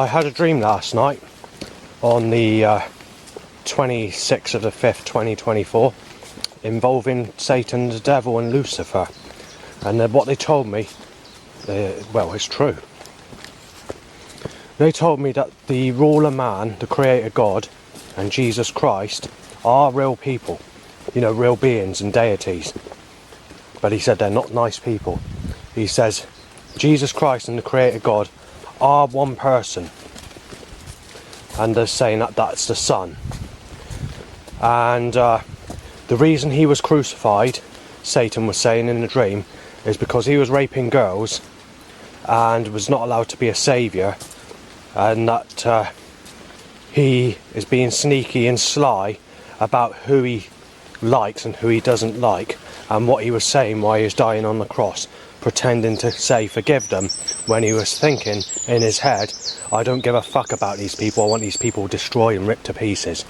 I had a dream last night on the 26th of the 5th, 2024, involving Satan, the devil and Lucifer. And what they told me, well, it's true. They told me that the ruler man, the creator God, and Jesus Christ are real people. You know, real beings and deities. But he said they're not nice people. He says Jesus Christ and the creator God are one person. And they're saying that that's the Son. And the reason he was crucified, Satan was saying in the dream, is because he was raping girls and was not allowed to be a saviour, and that he is being sneaky and sly about who he likes and who he doesn't like, and what he was saying while he was dying on the cross, pretending to say forgive them, when he was thinking in his head, I don't give a fuck about these people, I want these people destroyed and ripped to pieces,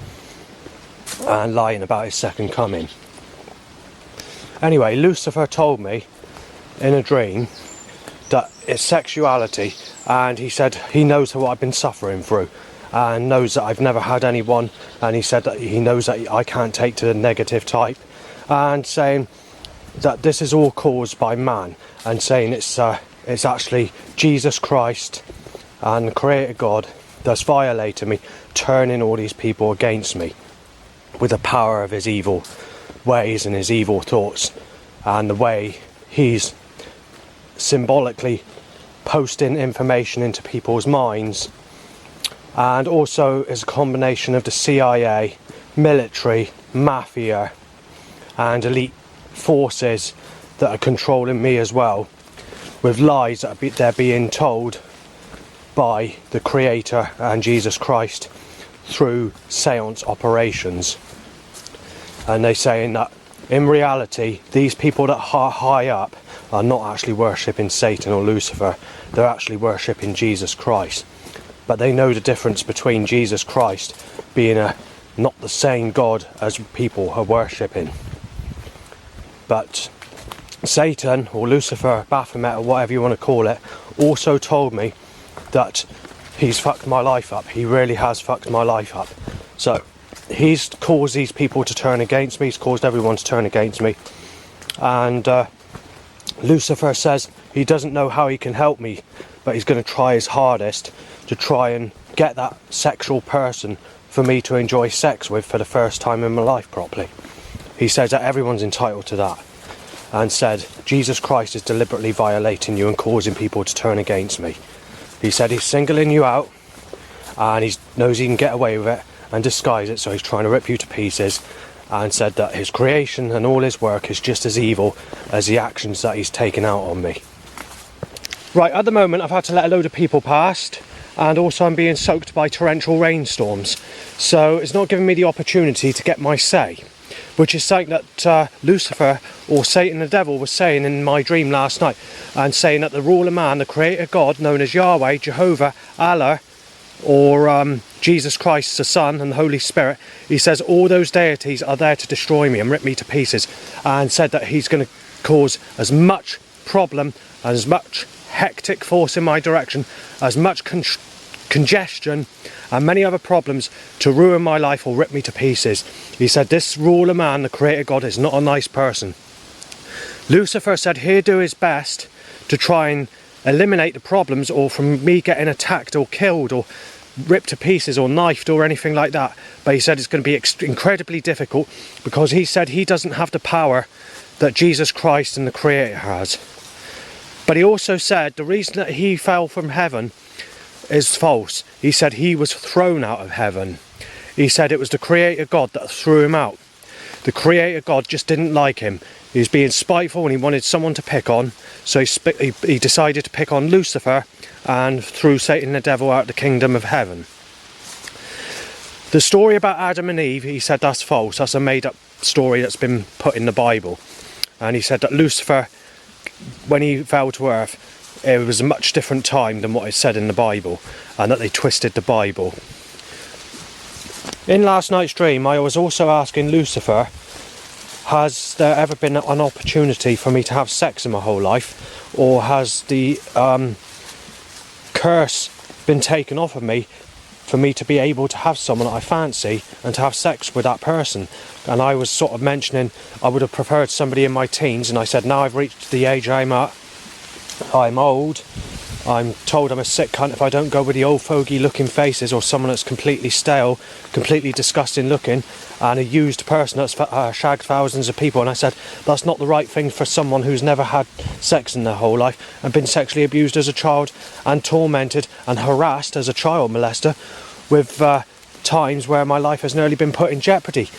and lying about his second coming. Anyway, Lucifer told me in a dream that it's sexuality, and he said he knows what I've been suffering through, and knows that I've never had anyone, and he said that he knows that I can't take to the negative type, and saying that this is all caused by man, and saying it's actually Jesus Christ and the creator God that's violated me, turning all these people against me with the power of his evil ways and his evil thoughts, and the way he's symbolically posting information into people's minds. And also is a combination of the CIA, military, mafia and elite forces that are controlling me as well, with lies that they're being told by the Creator and Jesus Christ through seance operations. And they're saying that in reality these people that are high up are not actually worshipping Satan or Lucifer, they're actually worshipping Jesus Christ. But they know the difference between Jesus Christ being not the same God as people are worshipping. But Satan or Lucifer, Baphomet or whatever you want to call it, also told me that he's fucked my life up. He really has fucked my life up. So he's caused these people to turn against me, he's caused everyone to turn against me. And Lucifer says he doesn't know how he can help me, but he's going to try his hardest to try and get that sexual person for me to enjoy sex with for the first time in my life properly. He says that everyone's entitled to that, and said Jesus Christ is deliberately violating you and causing people to turn against me. He said he's singling you out, and he knows he can get away with it and disguise it, so he's trying to rip you to pieces, and said that his creation and all his work is just as evil as the actions that he's taken out on me. Right, at the moment I've had to let a load of people past, and also I'm being soaked by torrential rainstorms, so it's not giving me the opportunity to get my say, which is something that Lucifer or Satan the devil was saying in my dream last night, and saying that the ruler man, the creator God known as Yahweh, Jehovah, Allah, or Jesus Christ the Son and the Holy Spirit, he says all those deities are there to destroy me and rip me to pieces, and said that he's going to cause as much problem, as much hectic force in my direction, as much congestion and many other problems to ruin my life or rip me to pieces. He said this ruler man, the creator God, is not a nice person. Lucifer said he'd do his best to try and eliminate the problems, or from me getting attacked or killed or ripped to pieces or knifed or anything like that, but he said it's going to be incredibly difficult, because he said he doesn't have the power that Jesus Christ and the Creator has. But he also said the reason that he fell from heaven is false. He said he was thrown out of heaven. He said it was the Creator God that threw him out. The Creator God just didn't like him. He was being spiteful and he wanted someone to pick on, so he decided to pick on Lucifer and threw Satan the devil out of the kingdom of heaven. The story about Adam and Eve, he said that's false. That's a made up story that's been put in the Bible. And he said that Lucifer, when he fell to earth, it was a much different time than what is said in the Bible, and that they twisted the Bible. In last night's dream, I was also asking Lucifer, has there ever been an opportunity for me to have sex in my whole life, or has the curse been taken off of me for me to be able to have someone that I fancy and to have sex with that person. And I was sort of mentioning I would have preferred somebody in my teens, and I said now I've reached the age I'm at, I'm old, I'm told I'm a sick cunt if I don't go with the old fogey looking faces or someone that's completely stale, completely disgusting looking, and a used person that's shagged thousands of people. And I said that's not the right thing for someone who's never had sex in their whole life and been sexually abused as a child and tormented and harassed as a child molester, with times where my life has nearly been put in jeopardy,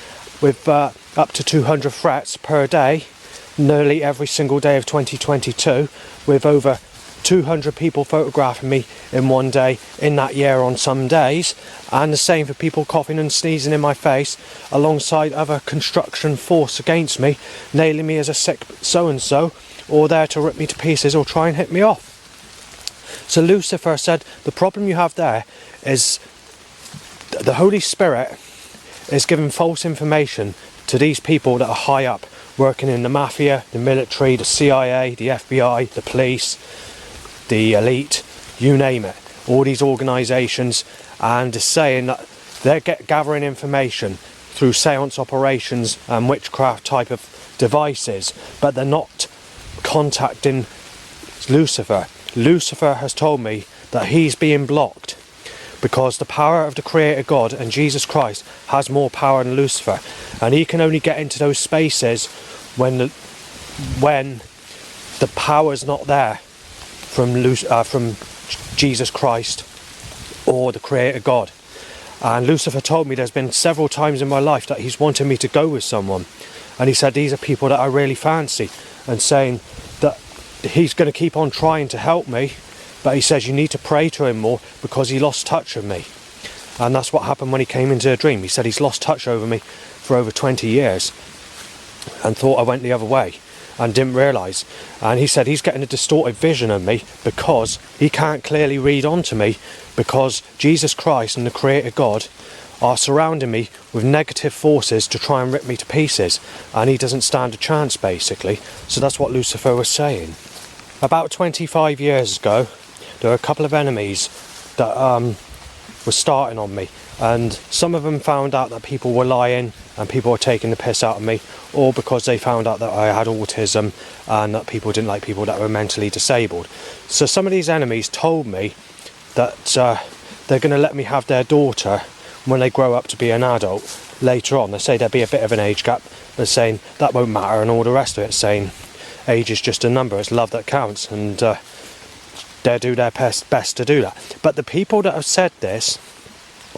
with up to 200 threats per day, nearly every single day of 2022, with over 200 people photographing me in one day in that year on some days, and the same for people coughing and sneezing in my face alongside other construction force against me, nailing me as a sick so-and-so, or there to rip me to pieces or try and hit me off. So Lucifer said the problem you have there is the Holy Spirit is giving false information to these people that are high up, working in the mafia, the military, the CIA, the FBI, the police, the elite, you name it, all these organisations, and is saying that they're gathering information through seance operations and witchcraft type of devices, but they're not contacting Lucifer. Lucifer has told me that he's being blocked because the power of the Creator God and Jesus Christ has more power than Lucifer, and he can only get into those spaces when the power's not there from Jesus Christ or the Creator God. And Lucifer told me there's been several times in my life that he's wanted me to go with someone, and he said these are people that I really fancy, and saying that he's going to keep on trying to help me, but he says you need to pray to him more because he lost touch of me. And that's what happened when he came into a dream. He said he's lost touch over me for over 20 years and thought I went the other way and didn't realise. And he said he's getting a distorted vision of me because he can't clearly read onto me, because Jesus Christ and the Creator God are surrounding me with negative forces to try and rip me to pieces, and he doesn't stand a chance basically. So that's what Lucifer was saying. About 25 years ago there were a couple of enemies that were starting on me, and some of them found out that people were lying and people were taking the piss out of me, or because they found out that I had autism and that people didn't like people that were mentally disabled. So some of these enemies told me that they're going to let me have their daughter when they grow up to be an adult later on. They say there'll be a bit of an age gap. They're saying that won't matter and all the rest of it, saying age is just a number, it's love that counts, and they'll do their best to do that. But the people that have said this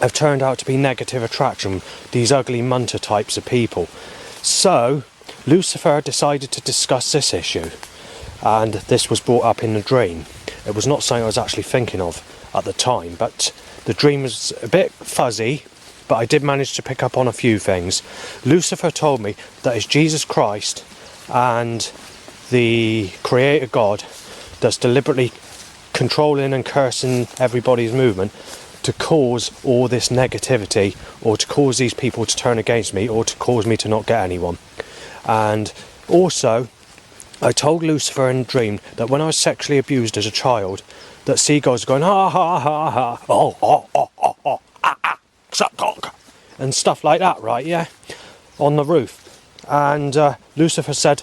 have turned out to be negative attraction, these ugly munter types of people. So Lucifer decided to discuss this issue, and this was brought up in a dream. It was not something I was actually thinking of at the time, but the dream was a bit fuzzy, but I did manage to pick up on a few things. Lucifer told me that it's Jesus Christ and the Creator God that's deliberately controlling and cursing everybody's movement to cause all this negativity, or to cause these people to turn against me, or to cause me to not get anyone. And also I told Lucifer in a dream that when I was sexually abused as a child, that seagulls were going ha ha ha ha, suck cock, and stuff like that, right? Yeah, on the roof. And Lucifer said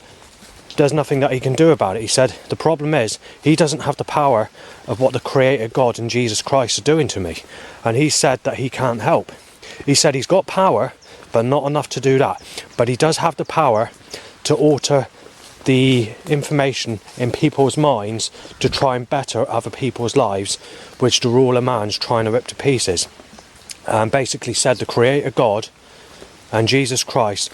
there's nothing that he can do about it. He said the problem is he doesn't have the power of what the Creator God and Jesus Christ are doing to me, and he said that he can't help. He said he's got power, but not enough to do that, but he does have the power to alter the information in people's minds to try and better other people's lives, which the ruler man's trying to rip to pieces. And basically said the Creator God and Jesus Christ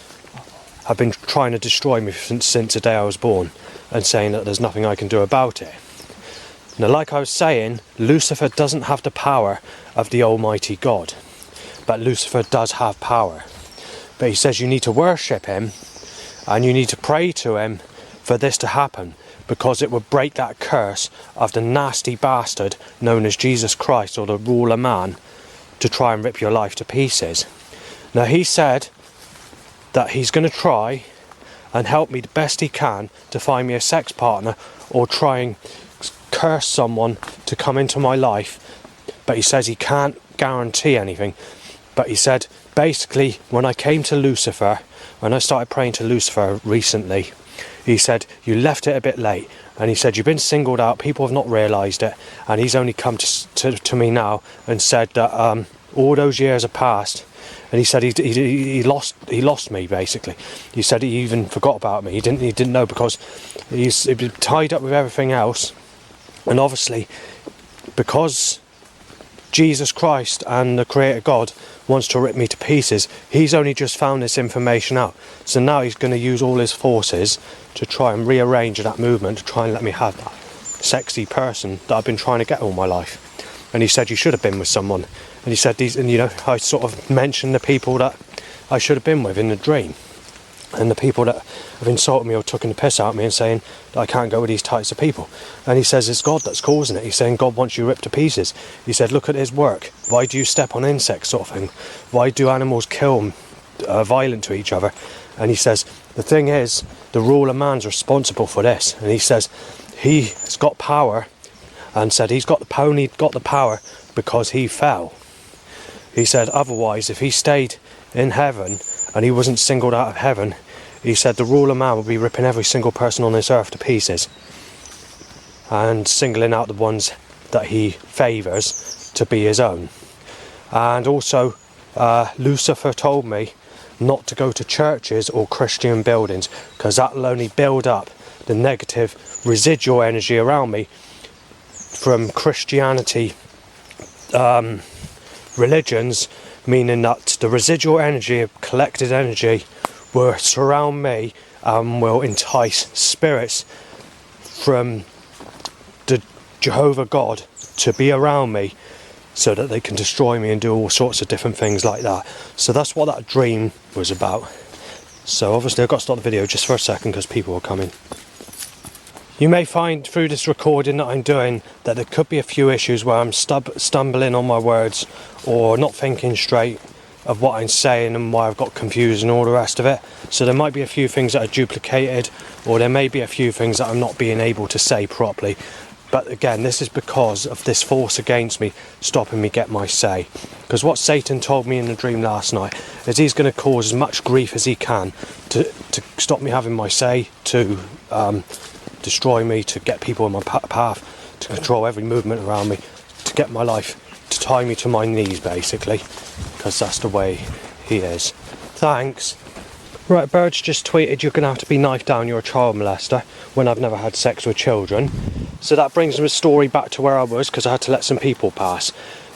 have been trying to destroy me since the day I was born, and saying that there's nothing I can do about it. Now, like I was saying, Lucifer doesn't have the power of the Almighty God, but Lucifer does have power. But he says you need to worship him and you need to pray to him for this to happen, because it would break that curse of the nasty bastard known as Jesus Christ, or the ruler man, to try and rip your life to pieces. Now, he said that he's going to try and help me the best he can to find me a sex partner, or try and curse someone to come into my life but he says he can't guarantee anything. But he said, basically, when I came to Lucifer, when I started praying to Lucifer recently, he said, you left it a bit late. And he said, you've been singled out, people have not realised it. And he's only come to me now and said that all those years have passed. And he said he lost me, basically. He said he even forgot about me. He didn't know, because he'd been tied up with everything else. And obviously, because Jesus Christ and the Creator God wants to rip me to pieces, he's only just found this information out. So now he's going to use all his forces to try and rearrange that movement, to try and let me have that sexy person that I've been trying to get all my life. And he said, you should have been with someone. And he said, I sort of mentioned the people that I should have been with in the dream. And the people that have insulted me or taken the piss out of me and saying that I can't go with these types of people. And he says it's God that's causing it. He's saying God wants you ripped to pieces. He said, look at his work. Why do you step on insects, sort of thing? Why do animals kill violent to each other? And he says, the thing is, the ruler man's responsible for this. And he says he's got power, and said he's got the power because he fell. He said otherwise, if he stayed in heaven and he wasn't singled out of heaven, he said the ruler man would be ripping every single person on this earth to pieces and singling out the ones that he favours to be his own. And also Lucifer told me not to go to churches or Christian buildings, because that will only build up the negative residual energy around me from Christianity religions, meaning that the residual energy, collected energy, will surround me and will entice spirits from the Jehovah God to be around me so that they can destroy me and do all sorts of different things like that. So that's what that dream was about. So obviously I've got to stop the video just for a second because people are coming. You may find through this recording that I'm doing that there could be a few issues where I'm stumbling on my words or not thinking straight of what I'm saying and why I've got confused and all the rest of it. So there might be a few things that are duplicated, or there may be a few things that I'm not being able to say properly. But again, this is because of this force against me stopping me get my say. Because what Satan told me in the dream last night is he's going to cause as much grief as he can to stop me having my say, to destroy me, to get people in my path, to control every movement around me, to get my life, to tie me to my knees, basically, because that's the way he is. Thanks. Right, Birds just tweeted, you're going to have to be knifed down, you're a child molester, when I've never had sex with children. So that brings the story back to where I was, because I had to let some people pass.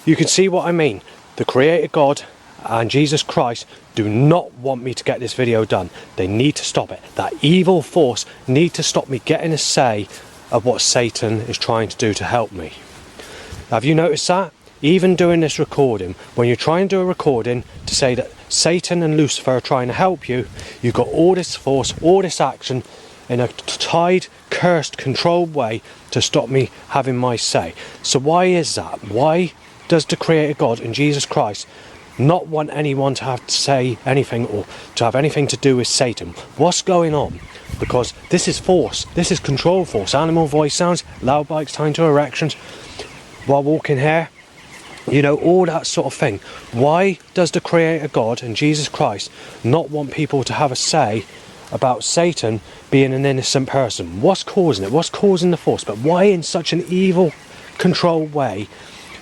You can see what I mean. The Creator God and Jesus Christ do not want me to get this video done. They need to stop it. That evil force need to stop me getting a say of what Satan is trying to do to help me. Have you noticed that? Even doing this recording, when you're trying to do a recording to say that Satan and Lucifer are trying to help you, you've got all this force, all this action in a tied, cursed, controlled way to stop me having my say. So why is that? Why does the Creator God and Jesus Christ not want anyone to have to say anything or to have anything to do with Satan? What's going on? Because this is force, this is control force, animal voice sounds, loud bikes tying to erections while walking here, you know, all that sort of thing. Why does the Creator God and Jesus Christ not want people to have a say about Satan being an innocent person? What's causing it? What's causing the force? But why in such an evil, controlled way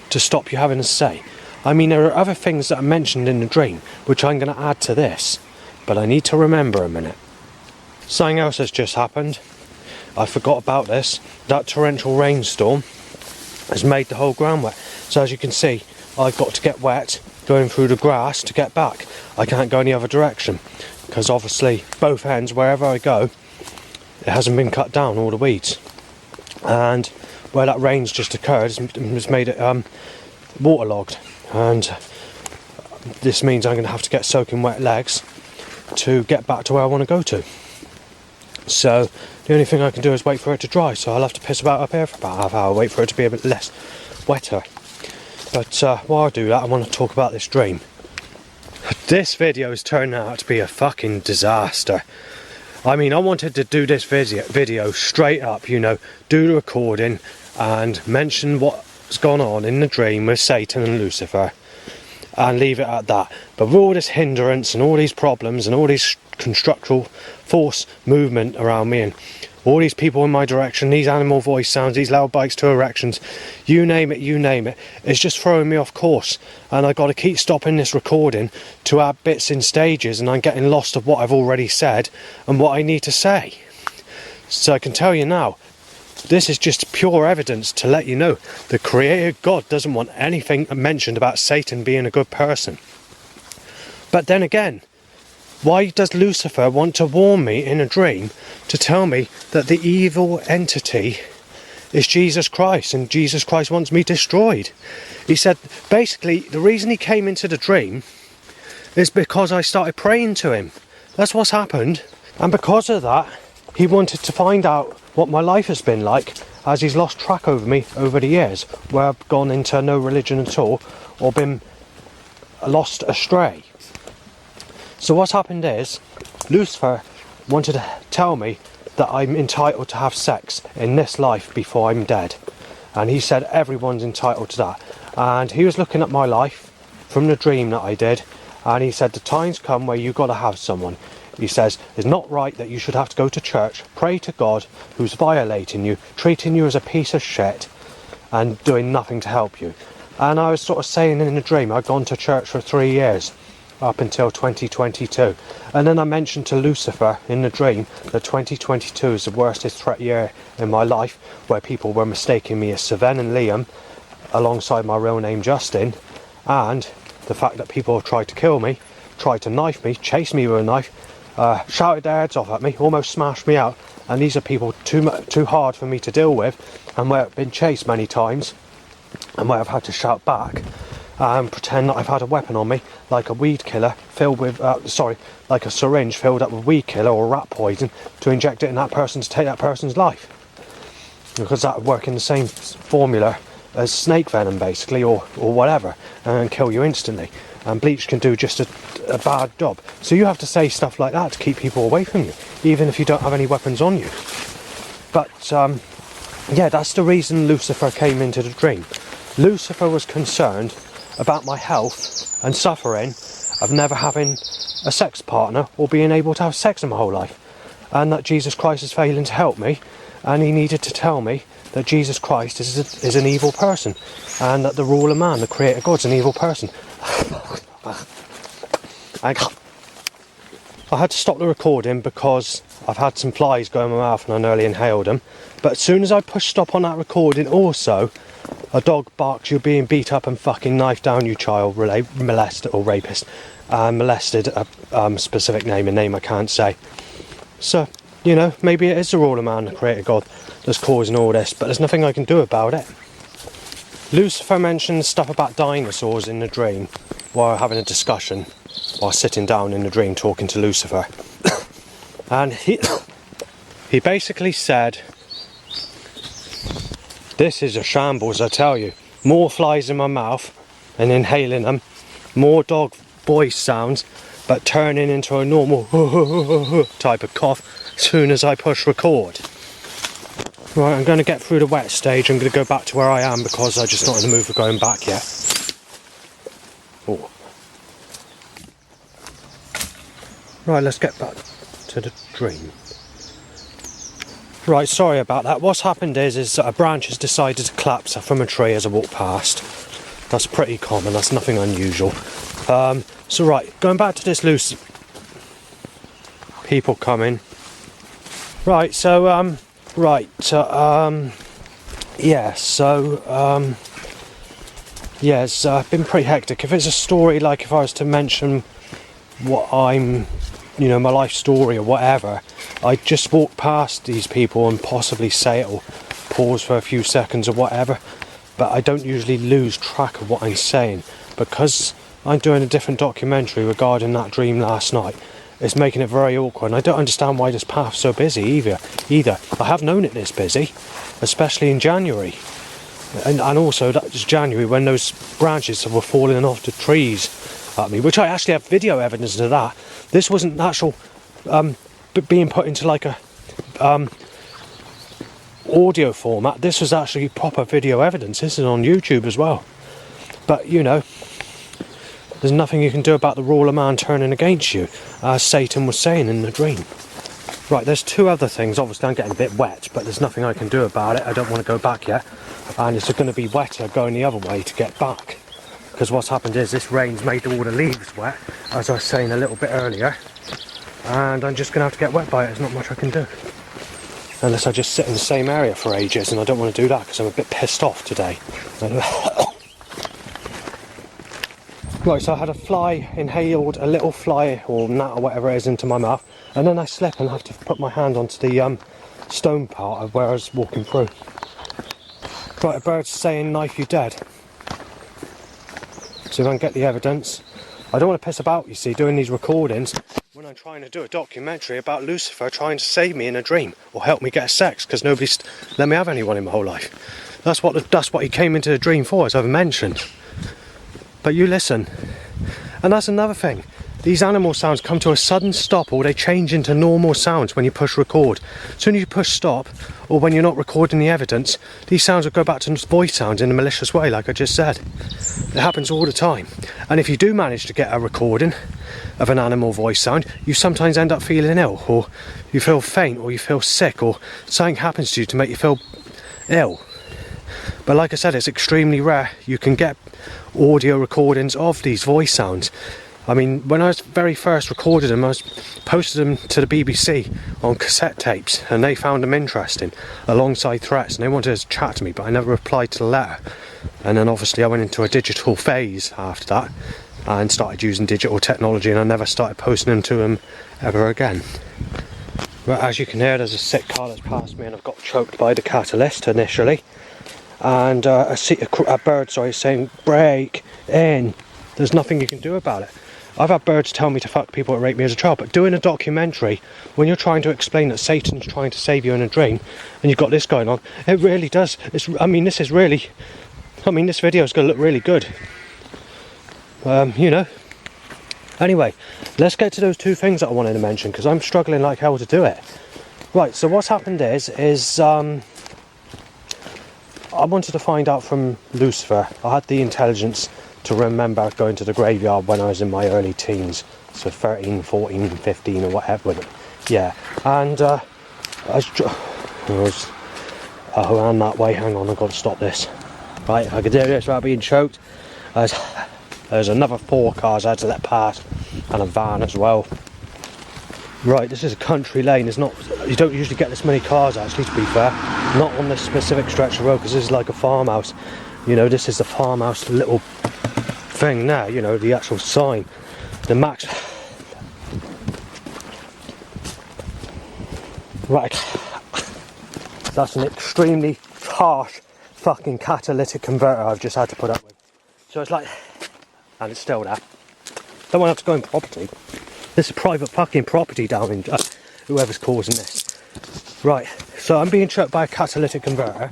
to stop you having a say? I mean, there are other things that are mentioned in the dream which I'm going to add to this, but I need to remember a minute. Something else has just happened. I forgot about this. That torrential rainstorm has made the whole ground wet. So as you can see, I've got to get wet going through the grass to get back. I can't go any other direction because obviously both ends, wherever I go, it hasn't been cut down, all the weeds. And where that rain's just occurred has made it waterlogged. And this means I'm going to have to get soaking wet legs to get back to where I want to go to. So the only thing I can do is wait for it to dry. So I'll have to piss about up here for about half hour, wait for it to be a bit less wetter. But while I do that, I want to talk about this dream. This video has turned out to be a fucking disaster. I mean, I wanted to do this video straight up, you know, do the recording and mention what what's gone on in the dream with Satan and Lucifer, and leave it at that. But with all this hindrance and all these problems and all these constructural force movement around me and all these people in my direction, these animal voice sounds, these loud bites to erections, you name it, it's just throwing me off course. And I got to keep stopping this recording to add bits in stages, and I'm getting lost of what I've already said and what I need to say. So I can tell you now, this is just pure evidence to let you know the Creator God doesn't want anything mentioned about Satan being a good person. But then again, why does Lucifer want to warn me in a dream to tell me that the evil entity is Jesus Christ and Jesus Christ wants me destroyed? He said basically the reason he came into the dream is because I started praying to him. That's what's happened. And because of that, he wanted to find out what my life has been like, as he's lost track over me over the years, where I've gone into no religion at all or been lost astray. So what's happened is, Lucifer wanted to tell me that I'm entitled to have sex in this life before I'm dead. And he said everyone's entitled to that. And he was looking at my life from the dream that I did, and he said the time's come where you've got to have someone. He says it's not right that you should have to go to church, pray to God who's violating you, treating you as a piece of shit and doing nothing to help you. And I was sort of saying in the dream I'd gone to church for 3 years, up until 2022, and then I mentioned to Lucifer in the dream that 2022 is the worstest threat year in my life, where people were mistaking me as Sven and Liam alongside my real name Justin, and the fact that people have tried to kill me, tried to knife me, chase me with a knife, shouted their heads off at me, almost smashed me out, and these are people too hard for me to deal with, and where I've been chased many times and where I've had to shout back and pretend that I've had a weapon on me, like a weed killer filled with, like a syringe filled up with weed killer or rat poison, to inject it in that person to take that person's life. Because that would work in the same formula as snake venom, basically, or whatever, and kill you instantly. And bleach can do just a bad job. So you have to say stuff like that to keep people away from you, even if you don't have any weapons on you. But, yeah, that's the reason Lucifer came into the dream. Lucifer was concerned about my health and suffering of never having a sex partner or being able to have sex in my whole life, and that Jesus Christ is failing to help me, and he needed to tell me that Jesus Christ is an evil person, and that the ruler man, the Creator God's an evil person. I had to stop the recording because I've had some flies go in my mouth and I nearly inhaled them. But as soon as I push stop on that recording, also, a dog barks, you're being beat up and fucking knifed down, you child molested or rapist. Molested, a specific name, a name I can't say. So, you know, maybe it is the ruler man, the Creator God, that's causing all this, but there's nothing I can do about it. Lucifer mentioned stuff about dinosaurs in the dream while having a discussion, while sitting down in the dream talking to Lucifer. And he basically said, this is a shambles, I tell you. More flies in my mouth and inhaling them, more dog voice sounds, but turning into a normal type of cough as soon as I push record. Right, I'm going to get through the wet stage. I'm going to go back to where I am because I'm just not in the mood for going back yet. Oh. Right, let's get back to the dream. Right, sorry about that. What's happened is that a branch has decided to collapse from a tree as I walk past. That's pretty common, that's nothing unusual. So right, going back to this loose people coming. Right, so it's been pretty hectic. If it's a story, like if I was to mention what I'm, you know, my life story or whatever, I'd just walk past these people and possibly say it or pause for a few seconds or whatever, but I don't usually lose track of what I'm saying because I'm doing a different documentary regarding that dream last night. It's making it very awkward, and I don't understand why this path's so busy either. I have known it this busy, especially in January. And also, that was January when those branches were falling off the trees at me, which I actually have video evidence of that. This wasn't actual being put into like a audio format. This was actually proper video evidence. This is on YouTube as well. But, you know, there's nothing you can do about the ruler man turning against you, as Satan was saying in the dream. Right, there's two other things. Obviously, I'm getting a bit wet, but there's nothing I can do about it. I don't want to go back yet. And it's going to be wetter going the other way to get back. Because what's happened is this rain's made all the leaves wet, as I was saying a little bit earlier. And I'm just going to have to get wet by it. There's not much I can do. Unless I just sit in the same area for ages, and I don't want to do that because I'm a bit pissed off today. Right, so I had a fly, inhaled a little fly or gnat or whatever it is into my mouth, and then I slip and have to put my hand onto the stone part of where I was walking through. Right, a bird's saying knife you dead. So if I can get the evidence. I don't want to piss about, you see, doing these recordings when I'm trying to do a documentary about Lucifer trying to save me in a dream or help me get sex, because nobody's let me have anyone in my whole life. That's what he came into the dream for, as I've mentioned. But you listen, and that's another thing. These animal sounds come to a sudden stop, or they change into normal sounds when you push record. As soon as you push stop, or when you're not recording the evidence, these sounds will go back to voice sounds in a malicious way, like I just said. It happens all the time. And if you do manage to get a recording of an animal voice sound, you sometimes end up feeling ill, or you feel faint, or you feel sick, or something happens to you to make you feel ill. But like I said, it's extremely rare you can get audio recordings of these voice sounds. I mean, when I was very first recorded them, I posted them to the BBC on cassette tapes, and they found them interesting, alongside threats, and they wanted to chat to me, but I never replied to the letter. And then obviously I went into a digital phase after that, and started using digital technology, and I never started posting them to them ever again. But as you can hear, there's a sick car that's passed me, and I've got choked by the catalyst initially. And a bird saying, break in. There's nothing you can do about it. I've had birds tell me to fuck people that raped me as a child, but doing a documentary, when you're trying to explain that Satan's trying to save you in a dream, and you've got this going on, it really does. This video is going to look really good. You know. Anyway, let's get to those two things that I wanted to mention, because I'm struggling like hell to do it. Right, so what's happened is I wanted to find out from Lucifer. I had the intelligence to remember going to the graveyard when I was in my early teens, so 13, 14, 15 or whatever. Yeah, and I ran that way. Hang on, I've got to stop this. Right, I could do this without being choked. There's another 4 cars I had to let pass, and a van as well. Right, this is a country lane. It's not. You don't usually get this many cars, actually, to be fair. Not on this specific stretch of road, because this is like a farmhouse. You know, this is the farmhouse little thing there. You know, the actual sign. The max. Right. That's an extremely harsh fucking catalytic converter I've just had to put up with. So it's like, and it's still there. Don't want to have to go in property. This is private fucking property down in whoever's causing this. Right, so I'm being choked by a catalytic converter,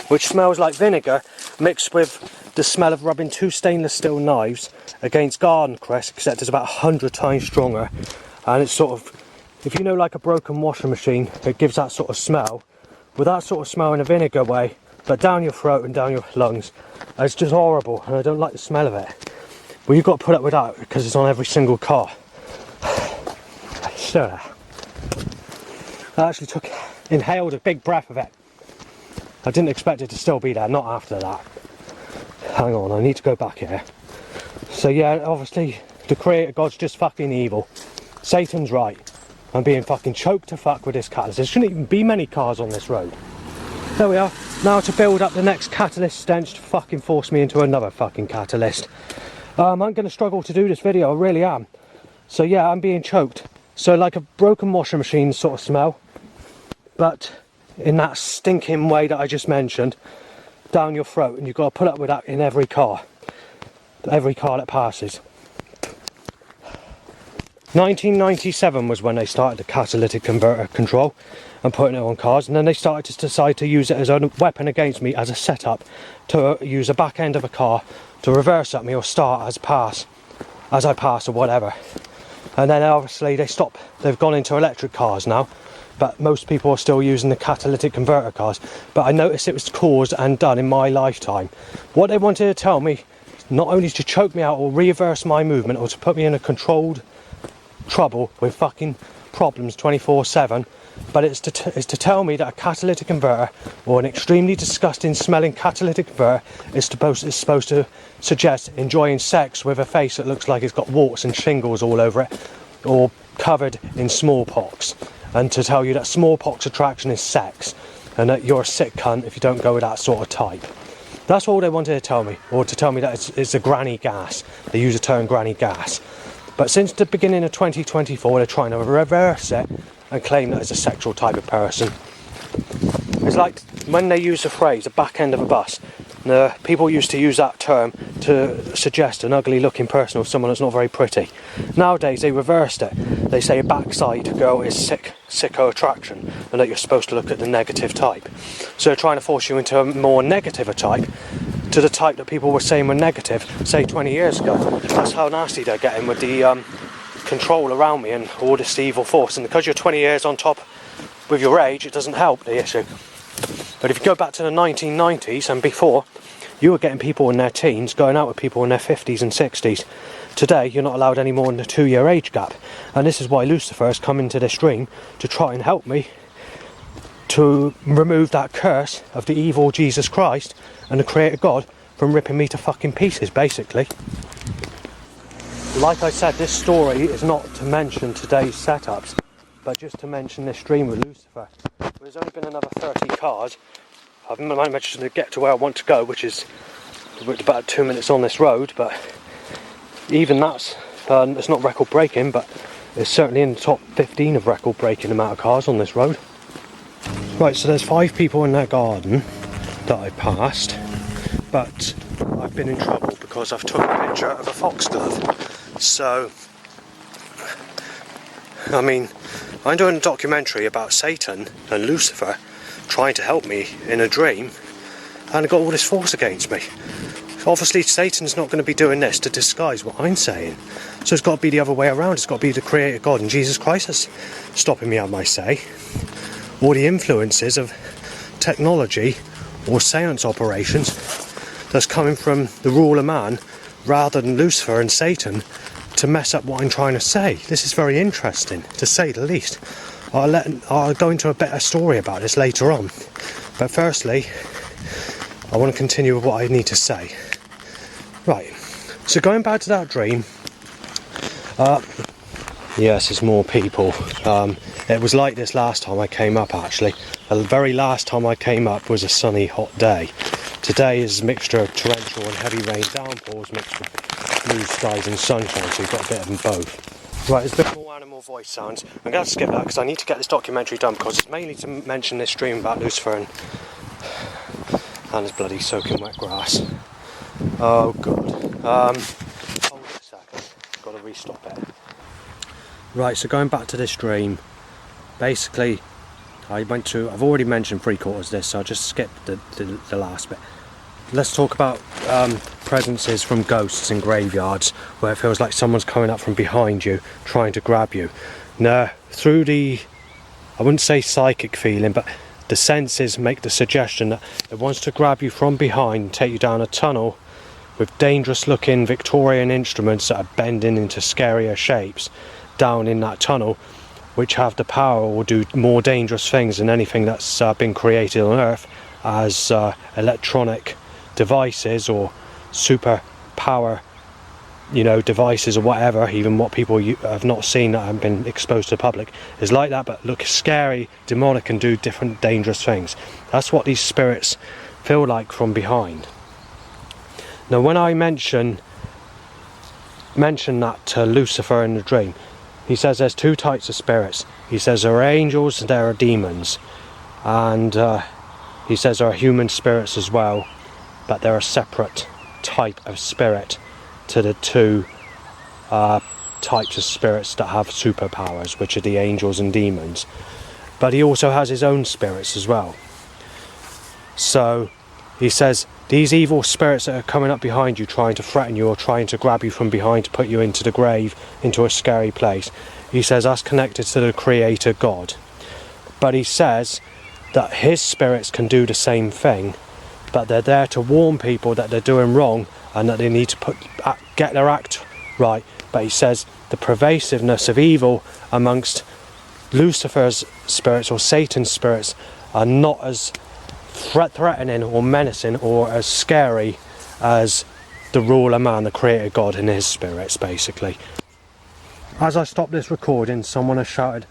which smells like vinegar mixed with the smell of rubbing 2 stainless steel knives against garden cress, except it's about 100 times stronger. And it's sort of, if you know, like a broken washing machine, it gives that sort of smell. With that sort of smell in a vinegar way, but down your throat and down your lungs. It's just horrible, and I don't like the smell of it. But you've got to put up with that because it's on every single car. So, I actually inhaled a big breath of it. I didn't expect it to still be there, not after that. Hang on, I need to go back here. So yeah, obviously, the creator God's just fucking evil. Satan's right. I'm being fucking choked to fuck with this catalyst. There shouldn't even be many cars on this road. There we are. Now to build up the next catalyst stench to fucking force me into another fucking catalyst. I'm going to struggle to do this video, I really am. So yeah, I'm being choked. So like a broken washing machine sort of smell, but in that stinking way that I just mentioned, down your throat, and you've got to put up with that in every car that passes. 1997 was when they started the catalytic converter control and putting it on cars, and then they started to decide to use it as a weapon against me, as a setup to use the back end of a car to reverse at me or start as I pass or whatever. And then obviously they've gone into electric cars now, but most people are still using the catalytic converter cars. But I noticed it was caused and done in my lifetime. What they wanted to tell me, not only to choke me out or reverse my movement or to put me in a controlled trouble with fucking problems 24/7, but it's to tell me that a catalytic converter, or an extremely disgusting smelling catalytic converter, is supposed to suggest enjoying sex with a face that looks like it's got warts and shingles all over it, or covered in smallpox, and to tell you that smallpox attraction is sex, and that you're a sick cunt if you don't go with that sort of type. That's all they wanted to tell me, or to tell me that it's a granny gas. They use the term granny gas. But since the beginning of 2024, they're trying to reverse it and claim that it's a sexual type of person. It's like when they use the phrase, the back end of a bus. People used to use that term to suggest an ugly looking person or someone that's not very pretty. Nowadays they reversed it. They say a backside girl is sicko attraction, and that you're supposed to look at the negative type. So they're trying to force you into a more negative type, to the type that people were saying were negative, say 20 years ago. That's how nasty they're getting with the control around me and all this evil force. And because you're 20 years on top with your age, it doesn't help the issue. But if you go back to the 1990s and before, you were getting people in their teens going out with people in their 50s and 60s. Today, you're not allowed any more than a 2-year age gap. And this is why Lucifer has come into this dream to try and help me to remove that curse of the evil Jesus Christ and the Creator God from ripping me to fucking pieces, basically. Like I said, this story is not to mention today's setups, but just to mention this dream with Lucifer. There's only been another 30 cars. I've managed to get to where I want to go, which is about 2 minutes on this road, but even that's, it's not record breaking, but it's certainly in the top 15 of record breaking amount of cars on this road. Right, so there's 5 people in their garden that I passed, but I've been in trouble because I've took a picture of a foxglove. So, I mean, I'm doing a documentary about Satan and Lucifer trying to help me in a dream, and I've got all this force against me. Obviously Satan's not going to be doing this to disguise what I'm saying, so it's got to be the other way around. It's got to be the Creator God and Jesus Christ that's stopping me, I might say. All the influences of technology or seance operations that's coming from the ruler man rather than Lucifer and Satan to mess up what I'm trying to say. This is very interesting, to say the least. I'll go into a better story about this later on, but firstly I want to continue with what I need to say. Right, so going back to that dream, yes, there's more people. It was like this last time I came up, actually. The very last time I came up was a sunny, hot day. Today is a mixture of torrential and heavy rain downpours mixed with blue skies and sunshine, so you've got a bit of them both. Right, there's a bit more animal voice sounds. I'm going to skip that because I need to get this documentary done, because it's mainly to mention this dream about Lucifer and his bloody soaking wet grass. Oh god. Hold it a second. Got to restop it. Right, so going back to this dream, basically I've already mentioned 3/4 of this, so I'll just skip the last bit. Let's talk about presences from ghosts in graveyards, where it feels like someone's coming up from behind you trying to grab you. Now, through the, I wouldn't say psychic feeling, but the senses make the suggestion that it wants to grab you from behind and take you down a tunnel with dangerous looking Victorian instruments that are bending into scarier shapes down in that tunnel, which have the power or do more dangerous things than anything that's been created on Earth as electronic devices or super power, devices or whatever. Even what people have not seen that have been exposed to the public is like that, but look scary, demonic, and do different dangerous things. That's what these spirits feel like from behind. Now, when I mention that to Lucifer in the dream, he says there's 2 types of spirits. He says there are angels and there are demons, and he says there are human spirits as well, but they're a separate type of spirit to the 2 types of spirits that have superpowers, which are the angels and demons. But he also has his own spirits as well. So he says these evil spirits that are coming up behind you trying to threaten you or trying to grab you from behind to put you into the grave, into a scary place, he says that's connected to the Creator God. But he says that his spirits can do the same thing, but they're there to warn people that they're doing wrong and that they need to get their act right. But he says the pervasiveness of evil amongst Lucifer's spirits or Satan's spirits are not as threatening or menacing or as scary as the ruler man, the creator God, and his spirits, basically. As I stopped this recording, someone has shouted,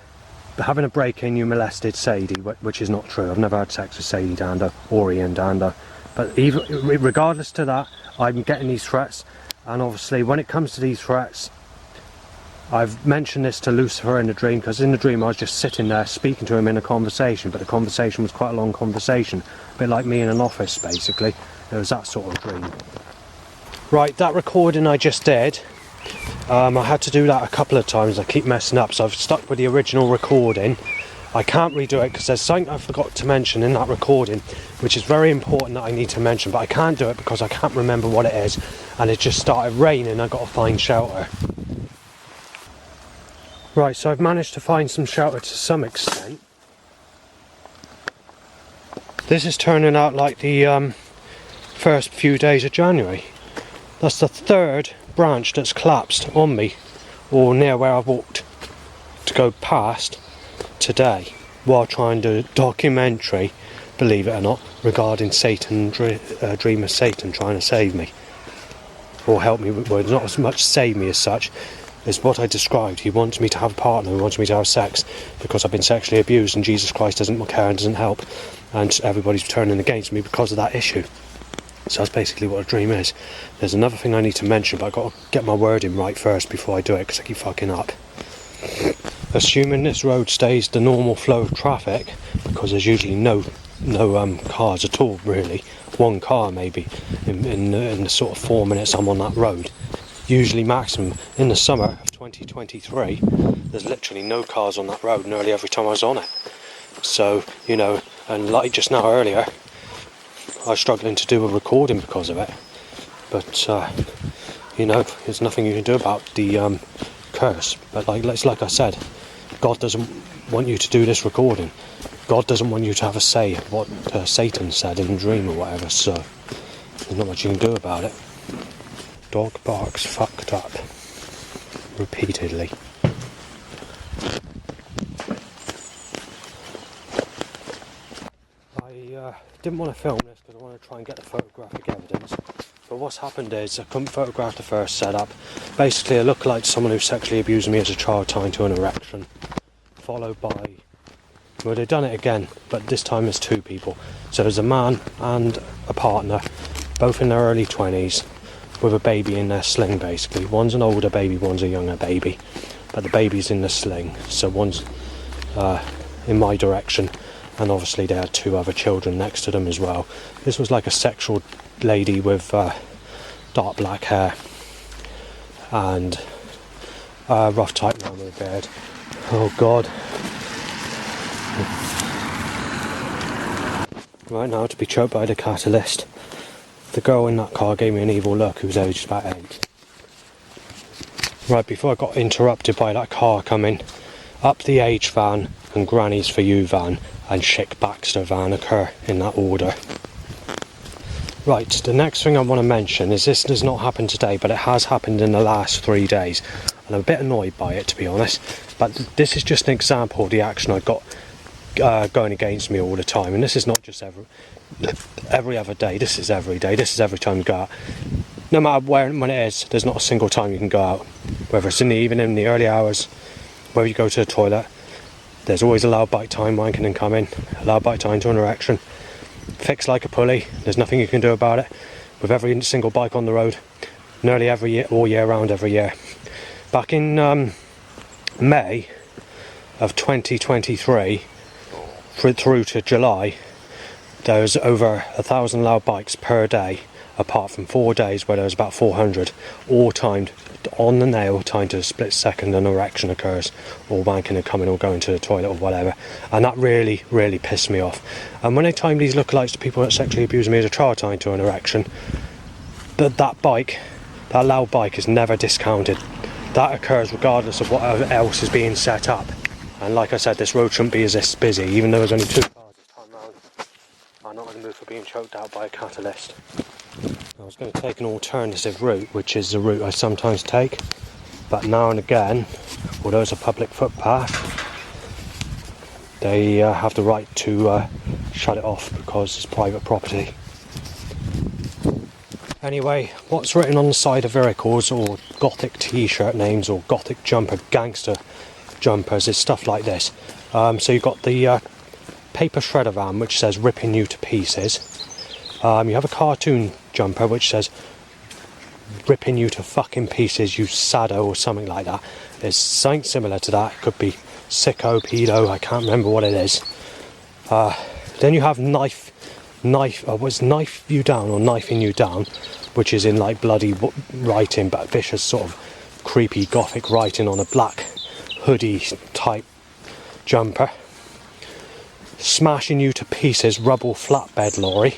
"Having a break-in, you molested Sadie," which is not true. I've never had sex with Sadie Dander or Ian Dander. But even regardless to that, I'm getting these threats, and obviously when it comes to these threats, I've mentioned this to Lucifer in the dream, because in the dream I was just sitting there speaking to him in a conversation, but the conversation was quite a long conversation, a bit like me in an office basically. It was that sort of dream. Right, that recording I just did, I had to do that a couple of times. I keep messing up, so I've stuck with the original recording. I can't redo it because there's something I forgot to mention in that recording, which is very important that I need to mention, but I can't do it because I can't remember what it is, and it just started raining. I've got to find shelter. Right, so I've managed to find some shelter to some extent. This is turning out like the first few days of January. That's the third branch that's collapsed on me, or near where I walked to go past today, while trying to do a documentary, believe it or not, regarding Satan, dream of Satan trying to save me, or help me. Well, not as much save me as such, as what I described. He wants me to have a partner, he wants me to have sex, because I've been sexually abused and Jesus Christ doesn't care and doesn't help, and everybody's turning against me because of that issue. So that's basically what a dream is. There's another thing I need to mention, but I've got to get my wording right first before I do it, because I keep fucking up. Assuming this road stays the normal flow of traffic, because there's usually no cars at all, really. One car maybe in the sort of 4 minutes I'm on that road. Usually maximum. In the summer of 2023, there's literally no cars on that road nearly every time I was on it. So, you know, and like just now earlier, I was struggling to do a recording because of it. But, you know, there's nothing you can do about the curse. But like I said, God doesn't want you to do this recording. God doesn't want you to have a say of what Satan said in the dream or whatever, so there's not much you can do about it. Dog barks fucked up repeatedly. I didn't want to film this because I want to try and get the photographic evidence. But what's happened is I couldn't photograph the first setup. Basically, I look like someone who sexually abused me as a child tying to an erection. Followed by, well, they've done it again, but this time there's two people. So there's a man and a partner, both in their early 20s, with a baby in their sling basically. One's an older baby, one's a younger baby. But the baby's in the sling, so one's in my direction. And obviously they had two other children next to them as well. This was like a sexual lady with dark black hair and a rough type man with a beard. Oh God. Right now to be choked by the catalyst. The girl in that car gave me an evil look, who was aged about 8. Right, before I got interrupted by that car coming, up the H van and Granny's For You van and Chick Baxter van occur in that order. Right, the next thing I want to mention is this does not happen today, but it has happened in the last 3 days. And I'm a bit annoyed by it, to be honest. But this is just an example of the action I got going against me all the time. And this is not just every other day, this is every day, this is every time you go out. No matter where and when it is, there's not a single time you can go out. Whether it's in the evening, in the early hours, whether you go to the toilet, there's always a loud bike time wanking and coming, a loud bike time to an erection. Fixed like a pulley, there's nothing you can do about it. With every single bike on the road, nearly every year, all year round, every year. Back in May of 2023, through to July, there was over 1,000 loud bikes per day, apart from 4 days where there was about 400, all timed on the nail, timed to a split second an erection occurs, or wanking and coming or going to the toilet or whatever. And that really, really pissed me off. And when they time these lookalikes to people that sexually abuse me as a child tying to an erection, that bike, that loud bike, is never discounted. That occurs regardless of what else is being set up. And like I said, this road shouldn't be as this busy, even though there's only 2 cars this time round. I'm not in the mood for being choked out by a catalyst. I was going to take an alternative route, which is the route I sometimes take, but now and again, although it's a public footpath, they have the right to shut it off because it's private property. Anyway, what's written on the side of vehicles, or gothic t-shirt names, or gothic jumper, gangster jumpers, is stuff like this. So you've got the paper shredder van, which says ripping you to pieces. You have a cartoon jumper which says ripping you to fucking pieces, you sado, or something like that. It's something similar to that. It could be sicko, pedo, I can't remember what it is. Then you have knife you down, or knifing you down, which is in like bloody writing, but vicious sort of creepy gothic writing on a black hoodie type jumper. Smashing you to pieces, rubble flatbed lorry.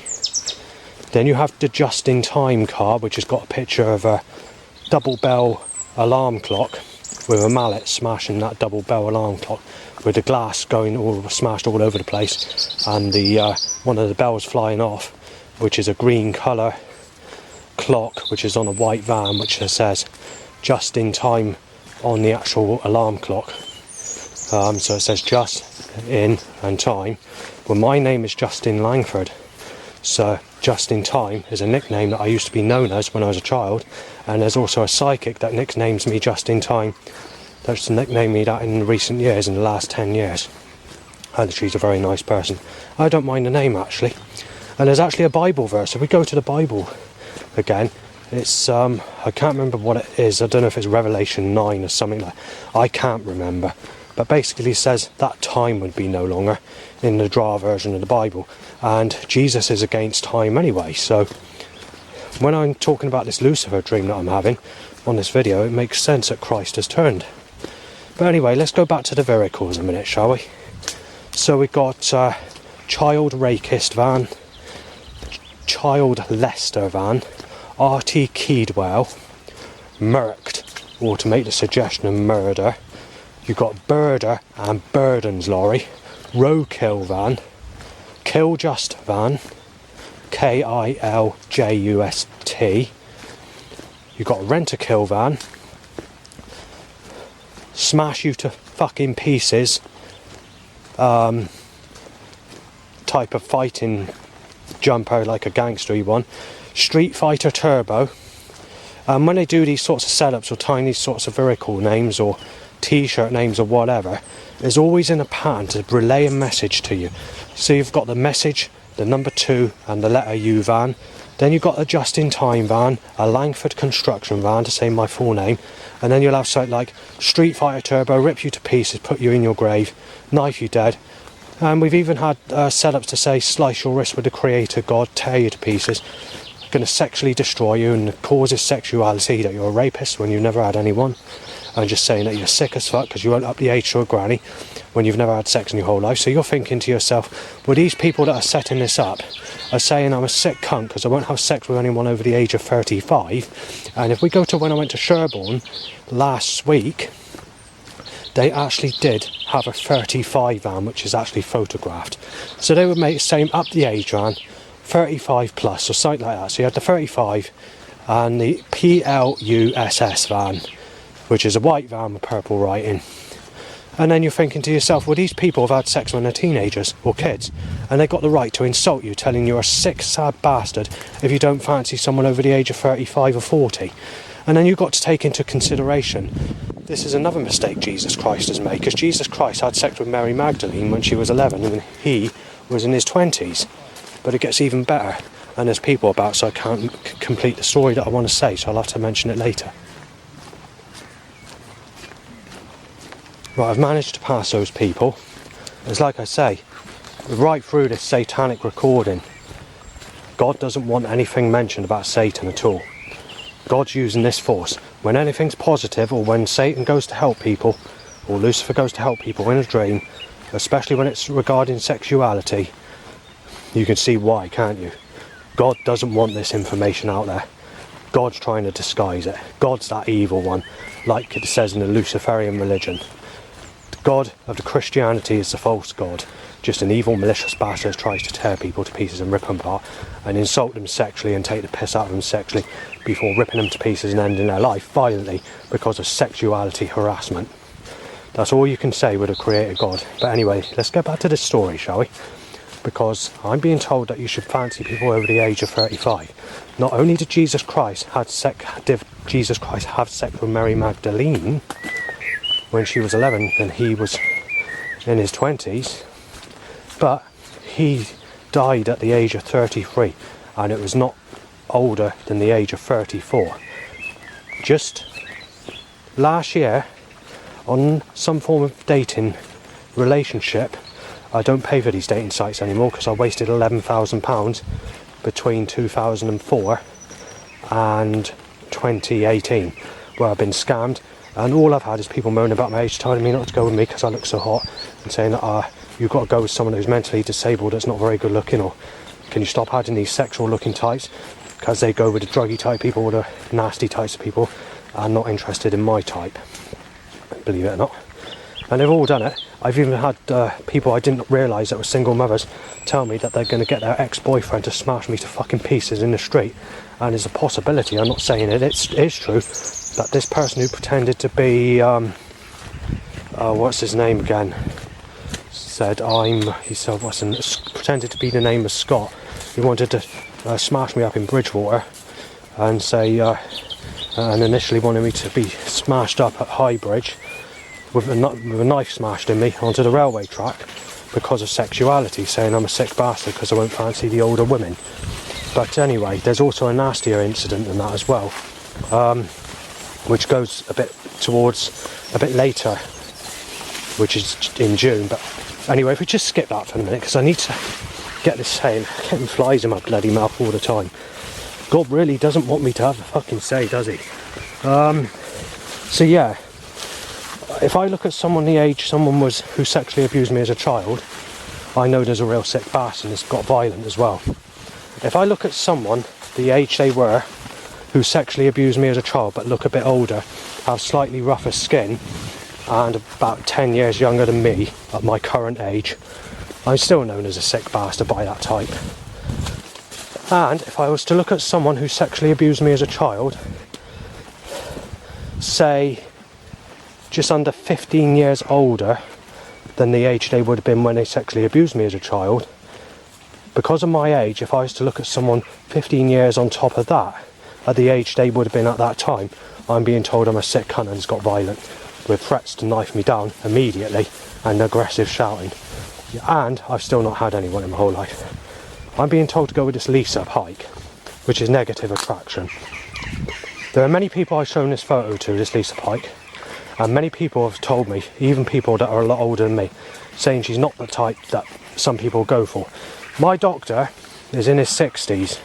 Then you have the just-in-time car, which has got a picture of a double bell alarm clock with a mallet smashing that double bell alarm clock, with the glass going all smashed all over the place, and the one of the bells flying off, which is a green colour clock, which is on a white van, which says just in time on the actual alarm clock. So it says just in and time. Well, my name is Justin Langford, so just in time is a nickname that I used to be known as when I was a child, and there's also a psychic that nicknames me just in time. That's nicknamed me that in recent years, in the last 10 years. And she's a very nice person. I don't mind the name, actually. And there's actually a Bible verse. If we go to the Bible again, it's I can't remember what it is. I don't know if it's Revelation 9 or something like that. I can't remember. But basically it says that time would be no longer in the draw version of the Bible. And Jesus is against time anyway. So when I'm talking about this Lucifer dream that I'm having on this video, it makes sense that Christ has turned. But anyway, let's go back to the vehicles a minute, shall we? So we've got child rakist van, child Leicester van, RT Keedwell, murked, or to make the suggestion of murder. You've got Birder and Burdens lorry, roadkill van, kill just van, KILJUST. You've got rent-a-kill van, smash you to fucking pieces type of fighting jumper, like a gangstery one, Street Fighter Turbo. When they do these sorts of setups or tying these sorts of vehicle names or t-shirt names or whatever, there's always in a pattern to relay a message to you. So you've got the message, the number 2 and the letter U van. Then you've got a just-in-time van, a Langford construction van to say my full name, and then you'll have something like Street Fighter Turbo, rip you to pieces, put you in your grave, knife you dead. And we've even had setups to say slice your wrist with the Creator God, tear you to pieces, going to sexually destroy you, and the cause is sexuality, that you're a rapist when you've never had anyone, and just saying that you're sick as fuck because you won't up the age to a granny when you've never had sex in your whole life. So you're thinking to yourself, well, these people that are setting this up are saying I'm a sick cunt because I won't have sex with anyone over the age of 35. And if we go to when I went to Sherborne last week, they actually did have a 35 van, which is actually photographed. So they would make same up the age van, 35 plus or something like that. So you had the 35 and the PLUSS van, which is a white van with purple writing. And then you're thinking to yourself, well, these people have had sex when they're teenagers or kids, and they've got the right to insult you, telling you're a sick, sad bastard if you don't fancy someone over the age of 35 or 40. And then you've got to take into consideration, this is another mistake Jesus Christ has made, because Jesus Christ had sex with Mary Magdalene when she was 11 and he was in his 20s. But it gets even better, and there's people about, so I can't complete the story that I want to say, so I'll have to mention it later. Right, I've managed to pass those people. It's like I say, right through this satanic recording, God doesn't want anything mentioned about Satan at all. God's using this force. When anything's positive, or when Satan goes to help people, or Lucifer goes to help people in a dream, especially when it's regarding sexuality, you can see why, can't you? God doesn't want this information out there. God's trying to disguise it. God's that evil one, like it says in the Luciferian religion. God of the Christianity is the false God. Just an evil, malicious bastard who tries to tear people to pieces and rip them apart and insult them sexually and take the piss out of them sexually before ripping them to pieces and ending their life violently because of sexuality harassment. That's all you can say with a creator God. But anyway, let's get back to this story, shall we? Because I'm being told that you should fancy people over the age of 35. Not only did Jesus Christ have sex with Mary Magdalene when she was 11 and he was in his 20s, but he died at the age of 33, and it was not older than the age of 34. Just last year, on some form of dating relationship, I don't pay for these dating sites anymore because I wasted £11,000 between 2004 and 2018, where I've been scammed, and all I've had is people moaning about my age, telling me not to go with me because I look so hot, and saying that you've got to go with someone who's mentally disabled that's not very good looking, or can you stop adding these sexual looking types because they go with the druggy type people or the nasty types of people and not interested in my type, believe it or not. And they've all done it. I've even had people I didn't realise that were single mothers tell me that they're going to get their ex-boyfriend to smash me to fucking pieces in the street. And there's a possibility, I'm not saying it, it's true, that this person who pretended to be, what's his name again? Pretended to be the name of Scott. He wanted to smash me up in Bridgewater and say, and initially wanted me to be smashed up at Highbridge with a knife smashed in me onto the railway track because of sexuality, saying I'm a sick bastard because I won't fancy the older women. But anyway, there's also a nastier incident than that as well, which goes a bit later, which is in June. But anyway, if we just skip that for a minute, because I need to get this saying, getting flies in my bloody mouth all the time. God really doesn't want me to have a fucking say, does he? So yeah, if I look at someone the age someone was who sexually abused me as a child, I know there's a real sick bastard and it's got violent as well. If I look at someone the age they were who sexually abused me as a child but look a bit older, have slightly rougher skin and about 10 years younger than me at my current age, I'm still known as a sick bastard by that type. And if I was to look at someone who sexually abused me as a child, say just under 15 years older than the age they would have been when they sexually abused me as a child, because of my age, if I was to look at someone 15 years on top of that, at the age they would have been at that time, I'm being told I'm a sick cunt and has got violent, with threats to knife me down immediately and aggressive shouting. And I've still not had anyone in my whole life. I'm being told to go with this Lisa hike, which is negative attraction. There are many people I've shown this photo to, this Lisa Pike, and many people have told me, even people that are a lot older than me, saying she's not the type that some people go for. My doctor is in his 60s,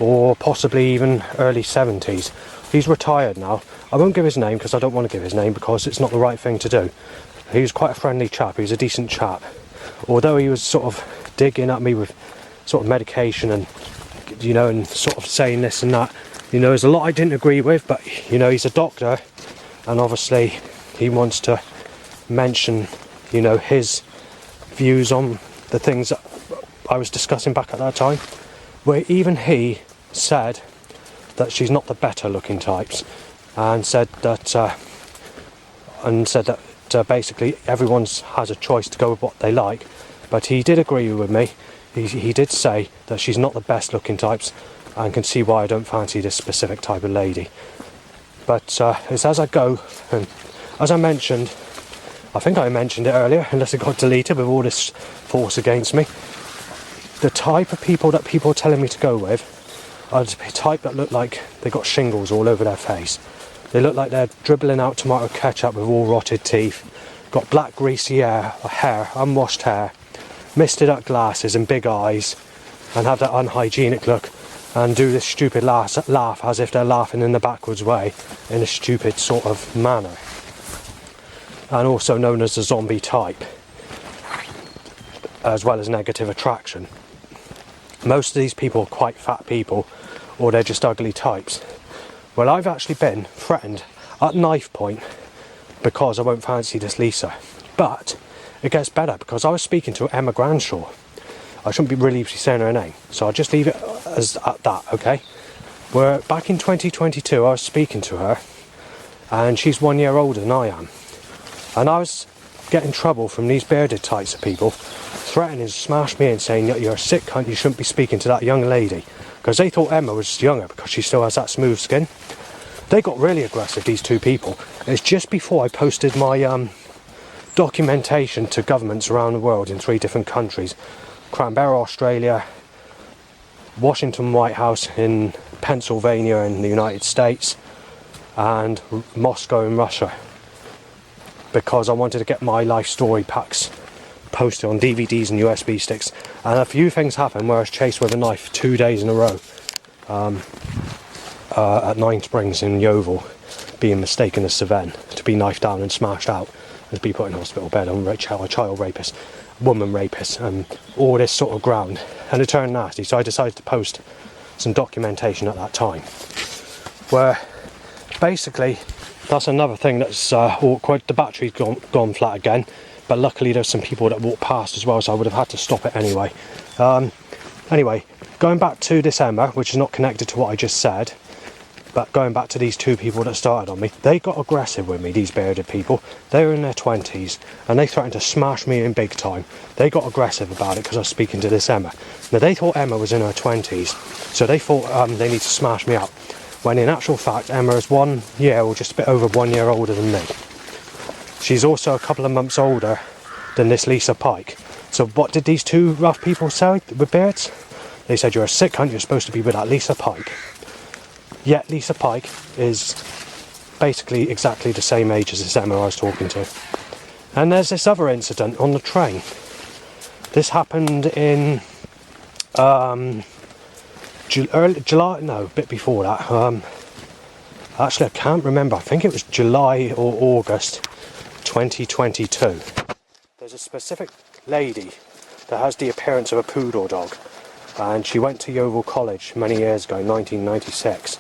or possibly even early 70s. He's retired now. I won't give his name because I don't want to give his name because it's not the right thing to do. He was quite a friendly chap, he was a decent chap. Although he was sort of digging at me with sort of medication and, you know, and sort of saying this and that. You know, there's a lot I didn't agree with, but, you know, he's a doctor. And obviously he wants to mention, you know, his views on the things that I was discussing back at that time, where even he said that she's not the better looking types, and said that basically everyone has a choice to go with what they like. But he did agree with me. He did say that she's not the best looking types, and can see why I don't fancy this specific type of lady. But it's as I go, and as I mentioned, I think I mentioned it earlier, unless it got deleted with all this force against me, the type of people that people are telling me to go with are the type that look like they got shingles all over their face. They look like they're dribbling out tomato ketchup with all rotted teeth, got black greasy hair, unwashed hair, misted up glasses and big eyes, and have that unhygienic look, and do this stupid laugh as if they're laughing in the backwards way, in a stupid sort of manner. And also known as the zombie type, as well as negative attraction. Most of these people are quite fat people, or they're just ugly types. Well, I've actually been threatened at knife point because I won't fancy this Lisa. But it gets better, because I was speaking to Emma Granshaw. I shouldn't be really saying her name, so I'll just leave it as at that, okay? Where back in 2022 I was speaking to her, and she's 1 year older than I am. And I was getting trouble from these bearded types of people, threatening to smash me and saying that you're a sick cunt, you shouldn't be speaking to that young lady. Because they thought Emma was younger because she still has that smooth skin. They got really aggressive, these two people. It's just before I posted my documentation to governments around the world in 3 different countries. Canberra, Australia, Washington White House in Pennsylvania in the United States, and Moscow in Russia, because I wanted to get my life story packs posted on DVDs and USB sticks. And a few things happened where I was chased with a knife 2 days in a row at Nine Springs in Yeovil, being mistaken as Savenne, to be knifed down and smashed out and to be put in hospital bed on a child rapist, woman rapist, and all this sort of ground. And it turned nasty, so I decided to post some documentation at that time, where basically that's another thing that's awkward. The battery's gone flat again, but luckily there's some people that walked past as well, so I would have had to stop it anyway. Anyway, going back to this Emma, which is not connected to what I just said, but going back to these two people that started on me, they got aggressive with me, these bearded people. They were in their 20s, and they threatened to smash me in big time. They got aggressive about it because I was speaking to this Emma. Now, they thought Emma was in her 20s, so they thought they need to smash me up. When in actual fact, Emma is 1 year, or just a bit over 1 year older than me. She's also a couple of months older than this Lisa Pike. So what did these two rough people say with beards? They said, you're a sick cunt, you're supposed to be with that Lisa Pike. Yet Lisa Pike is basically exactly the same age as this Emma I was talking to. And there's this other incident on the train. This happened in July, no, a bit before that. Actually, I can't remember. I think it was July or August 2022. There's a specific lady that has the appearance of a poodle dog, and she went to Yeovil College many years ago, 1996,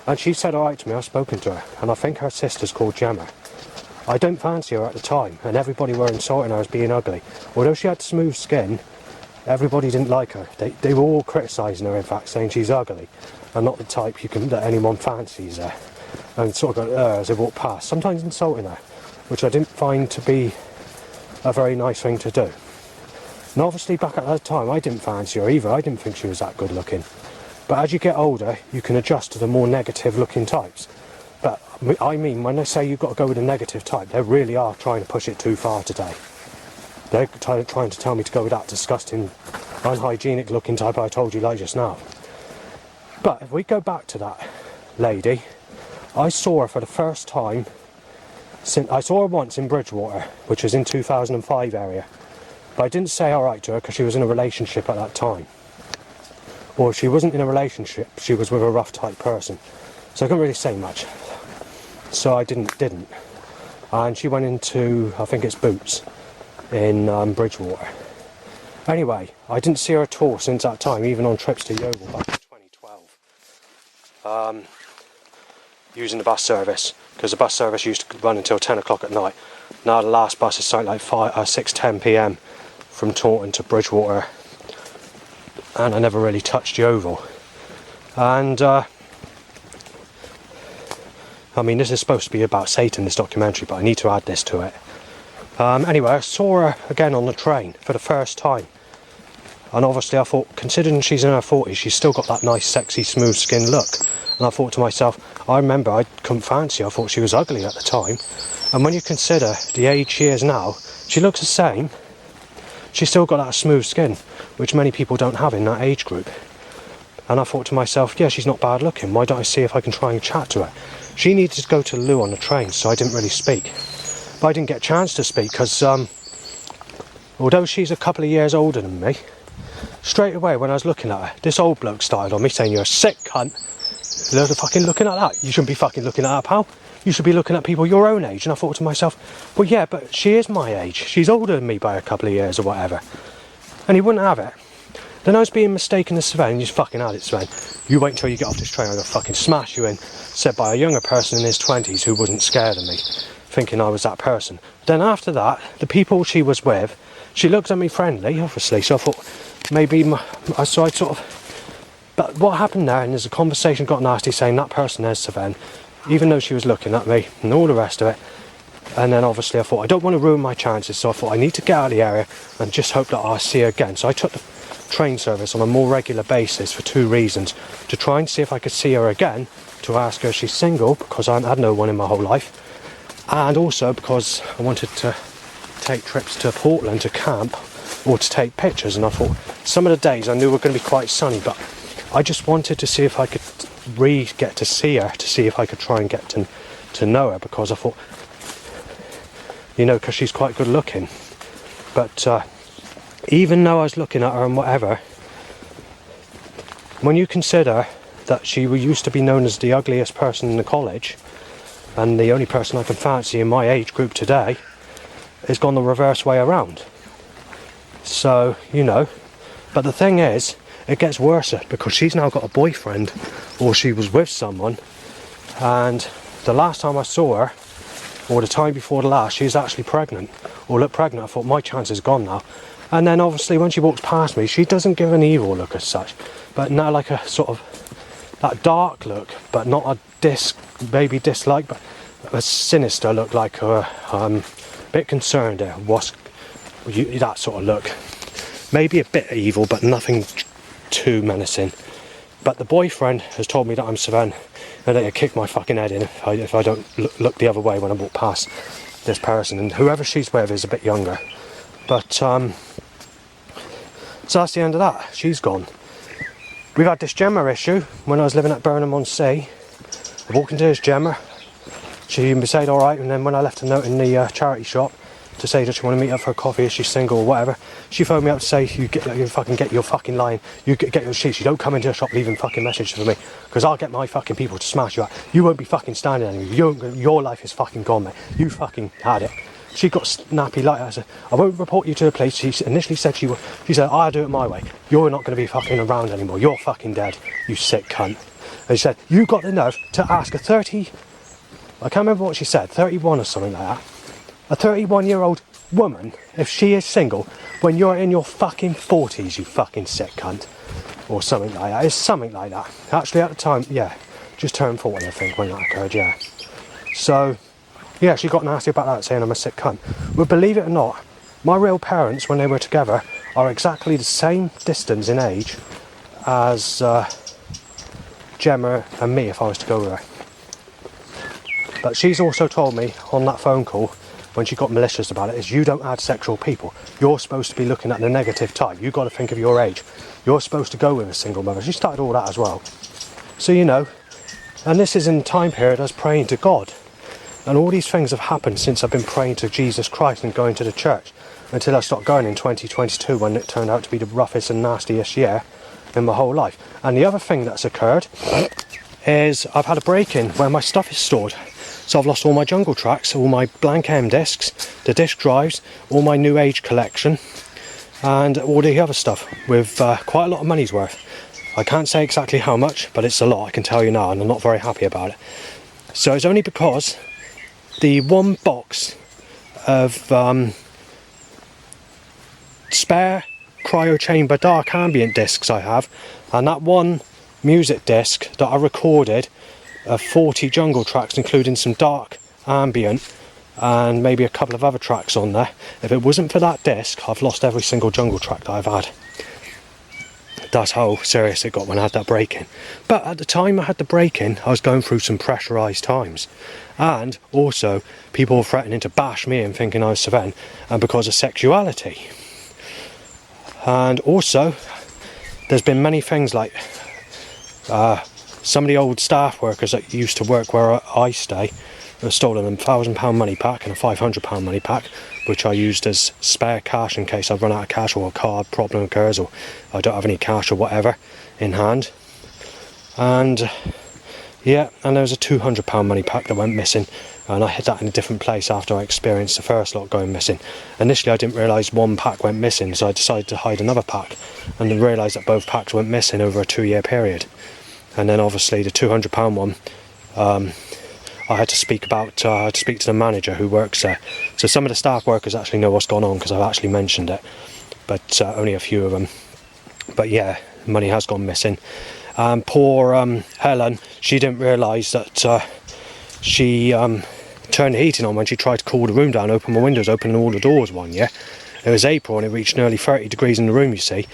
and she said alright to me. I've spoken to her, and I think her sister's called Gemma. I don't fancy her at the time, and everybody were insulting her as being ugly. Although she had smooth skin, everybody didn't like her. They were all criticising her, in fact, saying she's ugly and not the type that anyone fancies her, and sort of got as they walked past, sometimes insulting her, which I didn't find to be a very nice thing to do. And obviously back at that time I didn't fancy her either. I didn't think she was that good looking. But as you get older, you can adjust to the more negative looking types. But I mean, when they say you've got to go with a negative type, they really are trying to push it too far today. They're trying to tell me to go with that disgusting, unhygienic looking type I told you like just now. But if we go back to that lady, I saw her for the first time since I saw her once in Bridgewater, which was in 2005 area. But I didn't say alright to her because she was in a relationship at that time. Or she wasn't in a relationship, she was with a rough type person. So I couldn't really say much. So I didn't. And she went into, I think it's Boots, in Bridgewater. Anyway, I didn't see her at all since that time, even on trips to Yeovil back in 2012. Using the bus service, because the bus service used to run until 10 o'clock at night. Now the last bus is something like 6:10 p.m. from Taunton to Bridgewater, and I never really touched Yeovil. And I mean, this is supposed to be about Satan, this documentary, but I need to add this to it. Anyway, I saw her again on the train for the first time, and obviously I thought, considering she's in her 40s, she's still got that nice sexy smooth skin look. And I thought to myself, I remember I couldn't fancy her. I thought she was ugly at the time. And when you consider the age she is now, she looks the same. She's still got that smooth skin, which many people don't have in that age group. And I thought to myself, yeah, she's not bad looking. Why don't I see if I can try and chat to her? She needed to go to the loo on the train, so I didn't really speak. But I didn't get a chance to speak because, although she's a couple of years older than me, straight away when I was looking at her, this old bloke started on me saying, you're a sick cunt. Look, fucking looking at that. You shouldn't be fucking looking at that, pal. You should be looking at people your own age. And I thought to myself, well, yeah, but she is my age. She's older than me by a couple of years or whatever. And he wouldn't have it. Then I was being mistaken as Sven, and you fucking had it, Sven. You wait until you get off this train, I'm going to fucking smash you in. Said by a younger person in his 20s who wasn't scared of me. thinking I was that person. Then after that, the people she was with, she looked at me friendly, obviously, so I thought maybe, so I sort of, but what happened there, and as the conversation got nasty, saying that person is Savannah, even though she was looking at me and all the rest of it. And then obviously I thought, I don't want to ruin my chances, so I thought I need to get out of the area and just hope that I'll see her again. So I took the train service on a more regular basis for 2 reasons. To try and see if I could see her again, to ask her if she's single, because I hadn't had no one in my whole life. And also because I wanted to take trips to Portland to camp or to take pictures, and I thought some of the days I knew were going to be quite sunny, but I just wanted to see if I could get to see her, to see if I could try and get to know her, because I thought, you know, because she's quite good looking. But even though I was looking at her and whatever, when you consider that she used to be known as the ugliest person in the college, and the only person I can fancy in my age group today, it's gone the reverse way around. So, you know, but the thing is, it gets worse because she's now got a boyfriend, or she was with someone, and the last time I saw her, or the time before the last, she was actually pregnant, or looked pregnant. I thought, my chance is gone now. And then obviously when she walks past me, she doesn't give an evil look as such, but now like a sort of that dark look, but not a baby dislike, but a sinister look, like a bit concerned there. That sort of look. Maybe a bit evil, but nothing too menacing. But the boyfriend has told me that I'm Savannah, and that he'll kick my fucking head in if I don't look the other way when I walk past this person. And whoever she's with is a bit younger. But so that's the end of that. She's gone. We've had this Gemma issue when I was living at Burnham-on-Sea. I walked into this Gemma. She said alright, and then when I left a note in the charity shop to say that she wanted to meet up for a coffee, if she's single or whatever, she phoned me up to say, you fucking get your fucking line, you get your sheets, you don't come into a shop leaving fucking messages for me, because I'll get my fucking people to smash you out. You won't be fucking standing anymore. Your life is fucking gone, mate. You fucking had it. She got snappy like that. I said, I won't report you to the police. She initially said she said, I'll do it my way. You're not going to be fucking around anymore. You're fucking dead, you sick cunt. And she said, you got the nerve to ask a 30, I can't remember what she said, 31 or something like that, a 31-year-old woman, if she is single, when you're in your fucking 40s, you fucking sick cunt. Or something like that. It's something like that. Actually, at the time, yeah, just turned 40, I think, when that occurred, yeah. So, yeah, she got nasty about that, saying I'm a sick cunt. But believe it or not, my real parents, when they were together, are exactly the same distance in age as Gemma and me, if I was to go with her. But she's also told me on that phone call, when she got malicious about it, is you don't add sexual people. You're supposed to be looking at the negative type. You've got to think of your age. You're supposed to go with a single mother. She started all that as well. So, you know, and this is in the time period I was praying to God. And all these things have happened since I've been praying to Jesus Christ and going to the church, until I stopped going in 2022, when it turned out to be the roughest and nastiest year in my whole life. And the other thing that's occurred is I've had a break-in where my stuff is stored. So I've lost all my jungle tracks, all my blank M discs, the disc drives, all my New Age collection, and all the other stuff with quite a lot of money's worth. I can't say exactly how much, but it's a lot, I can tell you now, and I'm not very happy about it. So it's only because the one box of spare cryo chamber dark ambient discs I have, and that one music disc that I recorded of 40 jungle tracks, including some dark ambient and maybe a couple of other tracks on there. If it wasn't for that disc, I've lost every single jungle track that I've had. That's how serious it got when I had that break-in. But at the time I had the break-in, I was going through some pressurised times. And also, people were threatening to bash me and thinking I was Savannah, and because of sexuality. And also, there's been many things like some of the old staff workers that used to work where I stay have stolen a £1,000 money pack and a £500 money pack, which I used as spare cash in case I run out of cash, or a card problem occurs, or I don't have any cash or whatever in hand. And yeah, and there was a £200 money pack that went missing, and I hid that in a different place after I experienced the first lot going missing. Initially I didn't realise one pack went missing, so I decided to hide another pack, and then realised that both packs went missing over a 2-year period. And then obviously the £200 one, I had to speak to the manager who works there. So some of the staff workers actually know what's gone on because I've actually mentioned it, but only a few of them. But yeah, money has gone missing. Poor Helen, she didn't realise that she turned the heating on when she tried to cool the room down, open my windows, open all the doors one year. It was April and it reached nearly 30 degrees in the room, you see,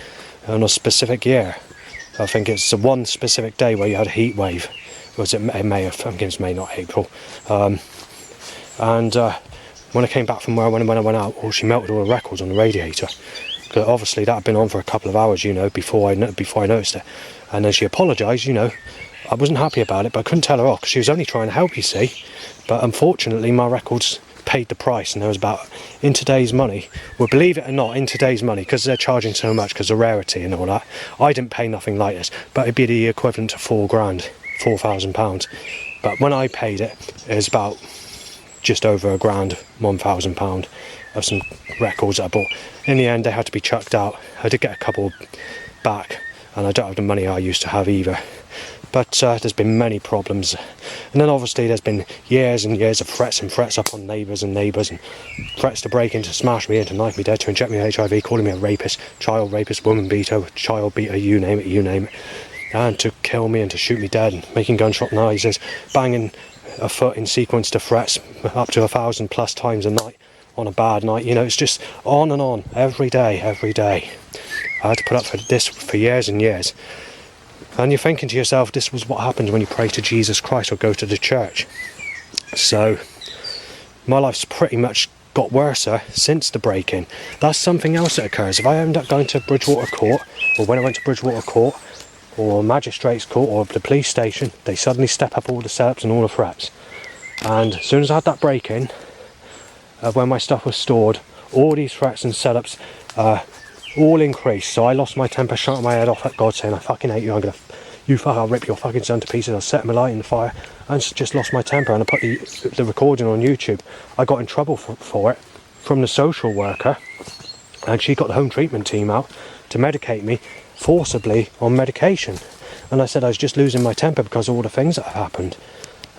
on a specific year. I think it's the one specific day where you had a heat wave. Was it May? I think it was May, not April. And when I came back from when I went out, she melted all the records on the radiator. Because obviously that had been on for a couple of hours, you know, before I noticed it. And then she apologised, you know. I wasn't happy about it, but I couldn't tell her off because she was only trying to help, you see. But unfortunately, my records paid the price, and there was about, in today's money, well, believe it or not, in today's money, because they're charging so much because of rarity and all that, I didn't pay nothing like this, but it'd be the equivalent to £4,000. But when I paid it, it was about just over £1,000 of some records that I bought. In the end, they had to be chucked out. I did get a couple back, and I don't have the money I used to have either. But there's been many problems, and then obviously there's been years and years of threats and threats up on neighbours and threats to break in, to smash me in, to knife me dead, to inject me with HIV, calling me a rapist, child rapist, woman beater, child beater, you name it, and to kill me and to shoot me dead, and making gunshot noises, banging a foot in sequence to threats up to 1,000+ times a night on a bad night. You know, it's just on and on, every day. I had to put up for this for years and years. And you're thinking to yourself, this was what happens when you pray to Jesus Christ or go to the church. So my life's pretty much got worse since the break-in. That's something else that occurs. If I end up going to Bridgewater Court, or when I went to Bridgewater Court, or Magistrates Court, or the police station, they suddenly step up all the setups and all the threats. And as soon as I had that break-in, when my stuff was stored, all these threats and setups all increased. So I lost my temper, shut my head off at God, saying, I fucking hate you, I'll rip your fucking son to pieces, I'll set my light in the fire. And just lost my temper, and I put the recording on YouTube. I got in trouble for it from the social worker, and she got the home treatment team out to medicate me forcibly on medication. And I said I was just losing my temper because of all the things that have happened.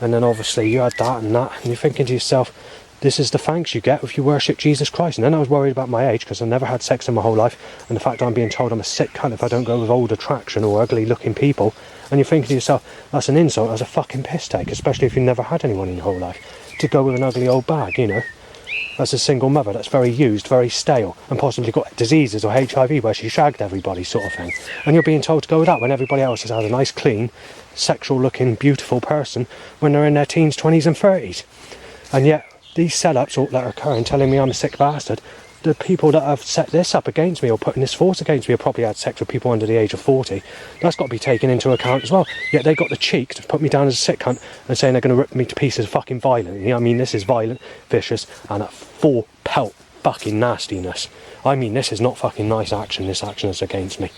And then obviously you had that, and you're thinking to yourself, this is the thanks you get if you worship Jesus Christ. And then I was worried about my age, because I never had sex in my whole life, and the fact I'm being told I'm a sick cunt if I don't go with old attraction or ugly looking people. And you're thinking to yourself, that's an insult, that's a fucking piss take, especially if you never had anyone in your whole life, to go with an ugly old bag, you know. That's a single mother that's very used, very stale, and possibly got diseases or HIV where she shagged everybody, sort of thing. And you're being told to go with that when everybody else has had a nice, clean, sexual looking, beautiful person when they're in their teens, 20s and 30s. And yet these setups that are occurring, telling me I'm a sick bastard, the people that have set this up against me or putting this force against me have probably had sex with people under the age of 40. That's got to be taken into account as well. Yet they got the cheek to put me down as a sick cunt and saying they're going to rip me to pieces fucking violent. You know what I mean? This is violent, vicious, and a full pelt fucking nastiness. I mean, this is not fucking nice action. This action is against me.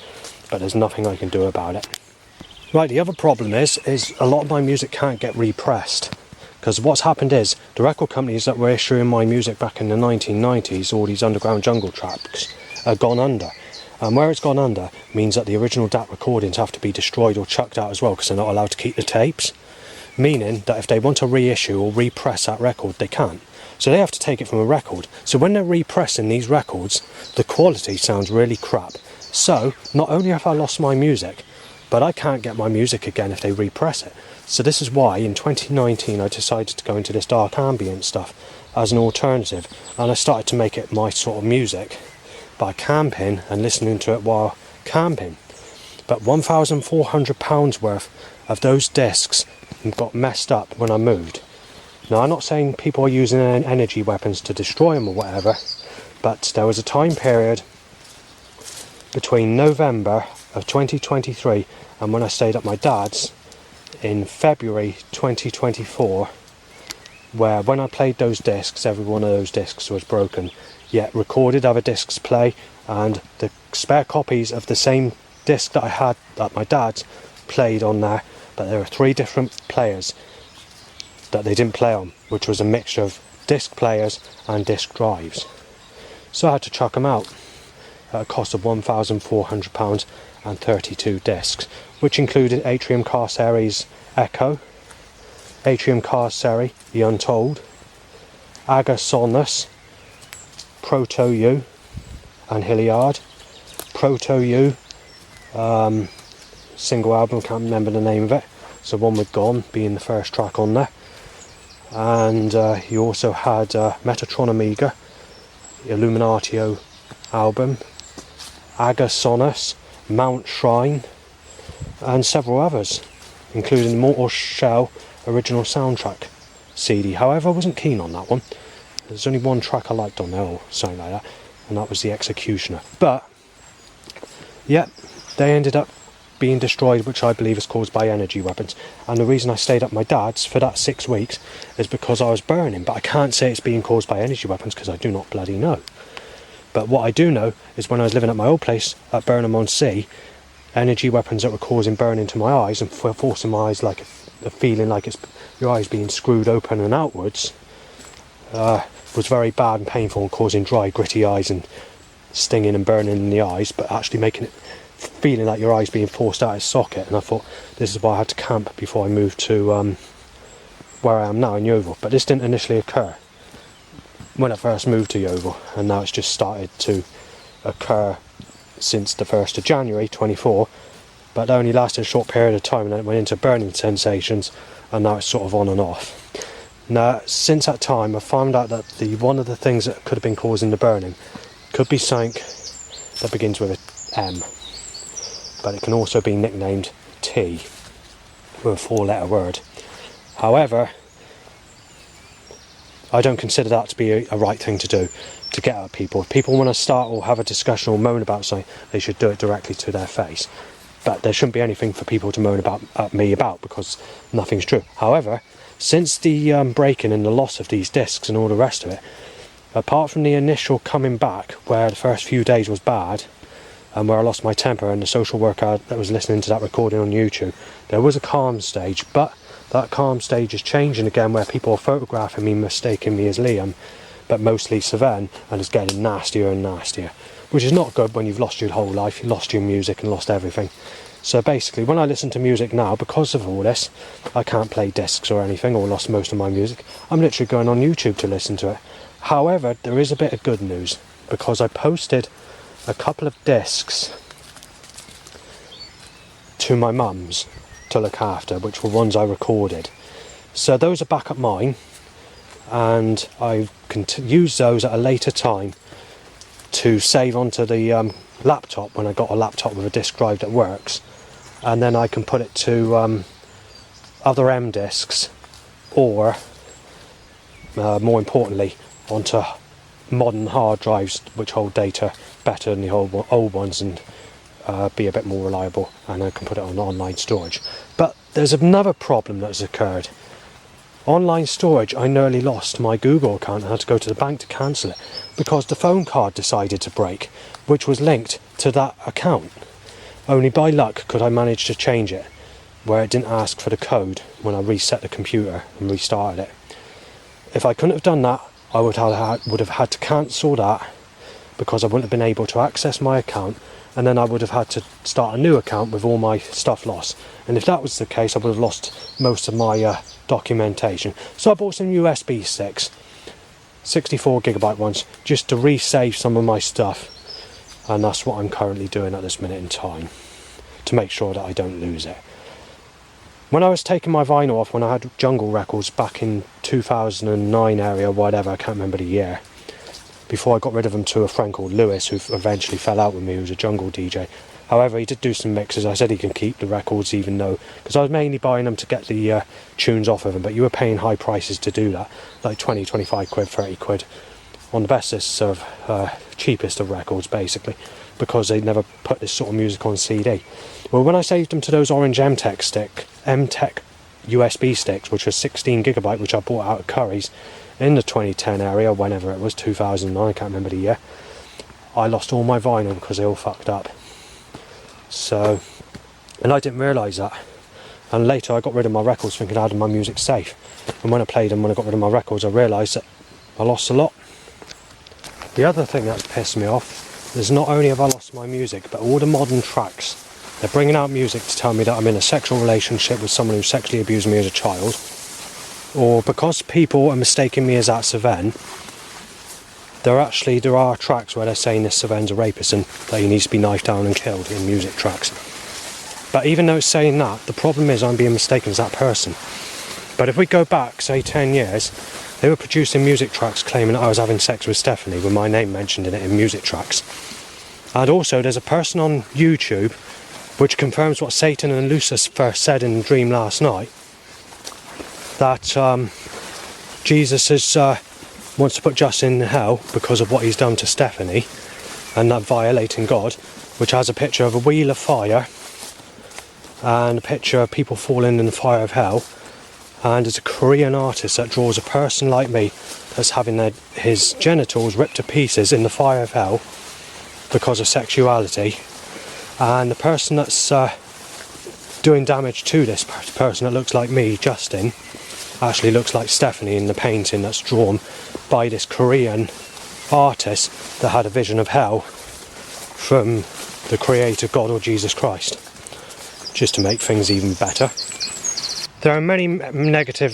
But there's nothing I can do about it. Right, the other problem is a lot of my music can't get repressed. Because what's happened is, the record companies that were issuing my music back in the 1990s, all these underground jungle tracks, are gone under. And where it's gone under means that the original DAT recordings have to be destroyed or chucked out as well, because they're not allowed to keep the tapes. Meaning that if they want to reissue or repress that record, they can't. So they have to take it from a record. So when they're repressing these records, the quality sounds really crap. So, not only have I lost my music, but I can't get my music again if they repress it. So this is why in 2019 I decided to go into this dark ambient stuff as an alternative, and I started to make it my sort of music by camping and listening to it while camping. But £1,400 worth of those discs got messed up when I moved. Now, I'm not saying people are using energy weapons to destroy them or whatever, but there was a time period between November of 2023 and when I stayed at my dad's in February 2024, where when I played those discs, every one of those discs was broken, yet recorded other discs play, and the spare copies of the same disc that I had at my dad's played on there, but there were 3 different players that they didn't play on, which was a mixture of disc players and disc drives. So I had to chuck them out at a cost of £1,400 and 32 discs, which included Atrium Car Series Echo, Atrium Carceri, The Untold, Agasonus, Proto-U, and Hilliard. Proto-U, single album, can't remember the name of it. So one with Gone being the first track on there. And he also had Metatron Amiga, the Illuminatio album, Agasonus, Mount Shrine, and several others, including the Mortal Shell original soundtrack CD. However, I wasn't keen on that one. There's only one track I liked on there, or something like that, and that was The Executioner. But, yeah, they ended up being destroyed, which I believe is caused by energy weapons. And the reason I stayed at my dad's for that 6 weeks is because I was burning. But I can't say it's being caused by energy weapons because I do not bloody know. But what I do know is when I was living at my old place at Burnham-on-Sea, energy weapons that were causing burning to my eyes and forcing my eyes, like a feeling like it's your eyes being screwed open and outwards, was very bad and painful and causing dry, gritty eyes and stinging and burning in the eyes, but actually making it feeling like your eyes being forced out of socket. And I thought this is why I had to camp before I moved to where I am now in Yeovil. But this didn't initially occur when I first moved to Yeovil, and now it's just started to occur since the 1st of January 24, but that only lasted a short period of time and then it went into burning sensations, and now it's sort of on and off. Now, since that time, I found out that one of the things that could have been causing the burning could be something that begins with a M, but it can also be nicknamed T, with a 4-letter word. However, I don't consider that to be a right thing to do, to get at people. If people want to start or have a discussion or moan about something, they should do it directly to their face. But there shouldn't be anything for people to moan at me about, because nothing's true. However, since the breaking and the loss of these discs and all the rest of it, apart from the initial coming back, where the first few days was bad, and where I lost my temper and the social worker that was listening to that recording on YouTube, there was a calm stage, but that calm stage is changing again, where people are photographing me, mistaking me as Liam, but mostly Savan, and it's getting nastier and nastier, which is not good when you've lost your whole life, you lost your music and lost everything. So basically, when I listen to music now, because of all this, I can't play discs or anything, or lost most of my music. I'm literally going on YouTube to listen to it. However, there is a bit of good news, because I posted a couple of discs to my mum's to look after, which were ones I recorded. So those are back at mine, and I can use those at a later time to save onto the laptop when I got a laptop with a disk drive that works, and then I can put it to other M discs, or more importantly onto modern hard drives which hold data better than the old ones, and be a bit more reliable, and I can put it on online storage. But there's another problem that has occurred. Online storage, I nearly lost my Google account and had to go to the bank to cancel it because the phone card decided to break, which was linked to that account. Only by luck could I manage to change it, where it didn't ask for the code when I reset the computer and restarted it. If I couldn't have done that, I would have had to cancel that, because I wouldn't have been able to access my account, and then I would have had to start a new account with all my stuff lost. And if that was the case, I would have lost most of my documentation. So I bought some USB sticks, 64GB ones, just to resave some of my stuff, and that's what I'm currently doing at this minute in time, to make sure that I don't lose it. When I was taking my vinyl off, when I had Jungle Records back in 2009 area, whatever, I can't remember the year, before I got rid of them to a friend called Lewis, who eventually fell out with me, who was a jungle DJ. However, he did do some mixes. I said he can keep the records, even though, because I was mainly buying them to get the tunes off of them, but you were paying high prices to do that, like 20, 25 quid, 30 quid, on the bestest of, cheapest of records, basically, because they never put this sort of music on CD. Well, when I saved them to those orange M-Tech USB sticks, which was 16GB, which I bought out of Curry's in the 2010 area, whenever it was, 2009, I can't remember the year, I lost all my vinyl because they all fucked up. So, and I didn't realise that. And later I got rid of my records thinking I had my music safe. And when I played them, when I got rid of my records, I realised that I lost a lot. The other thing that's pissed me off is not only have I lost my music, but all the modern tracks. They're bringing out music to tell me that I'm in a sexual relationship with someone who sexually abused me as a child. or because people are mistaking me as that Saven, there are tracks where they're saying this Saven's a rapist and that he needs to be knifed down and killed in music tracks. But even though it's saying that, the problem is I'm being mistaken as that person. But if we go back, say 10 years, they were producing music tracks claiming that I was having sex with Stephanie with my name mentioned in it in music tracks. And also there's a person on YouTube which confirms what Satan and Lucifer said in the dream last night, that Jesus wants to put Justin in hell because of what he's done to Stephanie and that violating God, which has a picture of a wheel of fire and a picture of people falling in the fire of hell, and it's a Korean artist that draws a person like me that's having his genitals ripped to pieces in the fire of hell because of sexuality, and the person that's doing damage to this person that looks like me, Justin, actually looks like Stephanie in the painting that's drawn by this Korean artist that had a vision of hell from the creator God or Jesus Christ, just to make things even better. There are many negative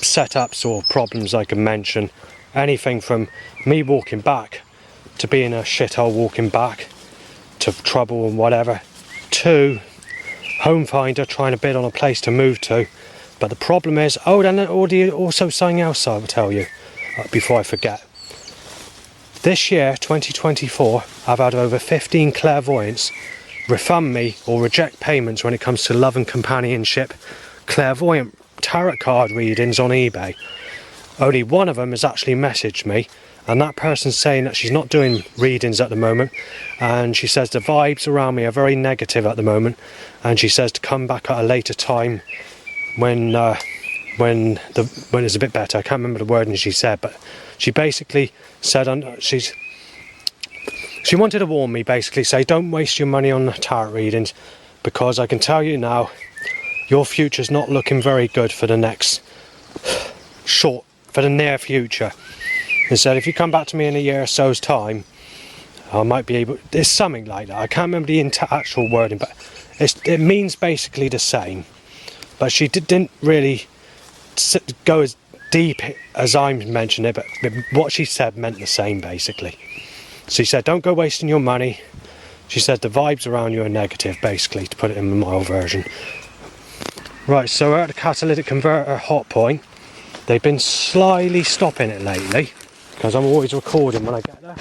setups or problems I can mention, anything from me walking back to being a shithole walking back to trouble and whatever, to home finder trying to bid on a place to move to. But the problem is, then also something else I will tell you before I forget. This year, 2024, I've had over 15 clairvoyants refund me or reject payments when it comes to love and companionship clairvoyant tarot card readings on eBay. Only one of them has actually messaged me, and that person's saying that she's not doing readings at the moment, and she says the vibes around me are very negative at the moment, and she says to come back at a later time when it's a bit better. I can't remember the wording she said, but she basically said she wanted to warn me, basically say don't waste your money on tarot readings, because I can tell you now your future's not looking very good for the near future. And said if you come back to me in a year or so's time, I might be able, it's something like that. I can't remember the actual wording, but it means basically the same. But she didn't really go as deep as I'm mentioning it, but what she said meant the same basically. She said don't go wasting your money. She said the vibes around you are negative, basically, to put it in a mild version. Right, so we're at the catalytic converter hot point. They've been slyly stopping it lately, because I'm always recording when I get there.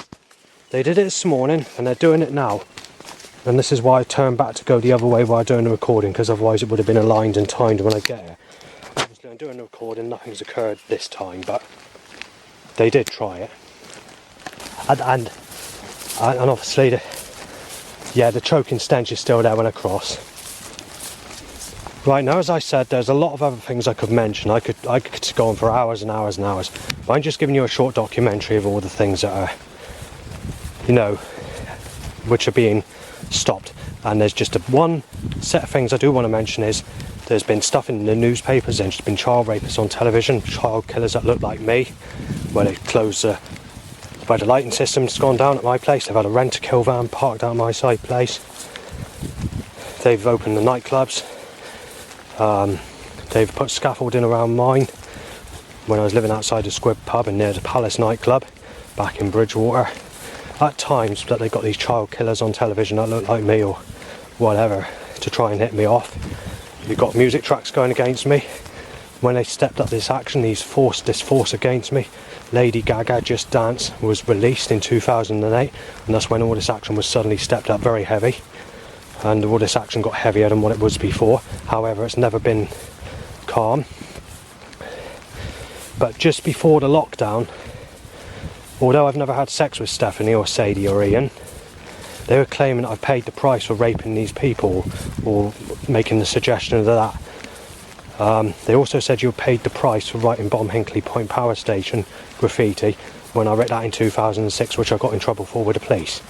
They did it this morning and they're doing it now. And this is why I turned back to go the other way while doing the recording, because otherwise it would have been aligned and timed when I get here. Obviously I'm doing the recording, nothing's occurred this time, but they did try it. And obviously the choking stench is still there when I cross. Right, now as I said, there's a lot of other things I could mention. I could go on for hours and hours and hours. But I'm just giving you a short documentary of all the things that are, which are being stopped. And there's just one set of things I do want to mention is there's been stuff in the newspapers, there's been child rapists on television, child killers that look like me, where they close where the lighting system's gone down at my place. They've had a rent-a-kill van parked out my side place. They've opened the nightclubs. They've put scaffolding around mine when I was living outside the Squib pub and near the Palace nightclub back in Bridgewater. At times that they've got these child killers on television that look like me or whatever to try and hit me off. You've got music tracks going against me. When they stepped up this action, this force against me, Lady Gaga Just Dance was released in 2008, and that's when all this action was suddenly stepped up very heavy, and all this action got heavier than what it was before. However, it's never been calm. But just before the lockdown, although I've never had sex with Stephanie or Sadie or Ian, they were claiming that I've paid the price for raping these people or making the suggestion of that. They also said you paid the price for writing Bomb Hinkley Point Power Station graffiti when I wrote that in 2006, which I got in trouble for with the police.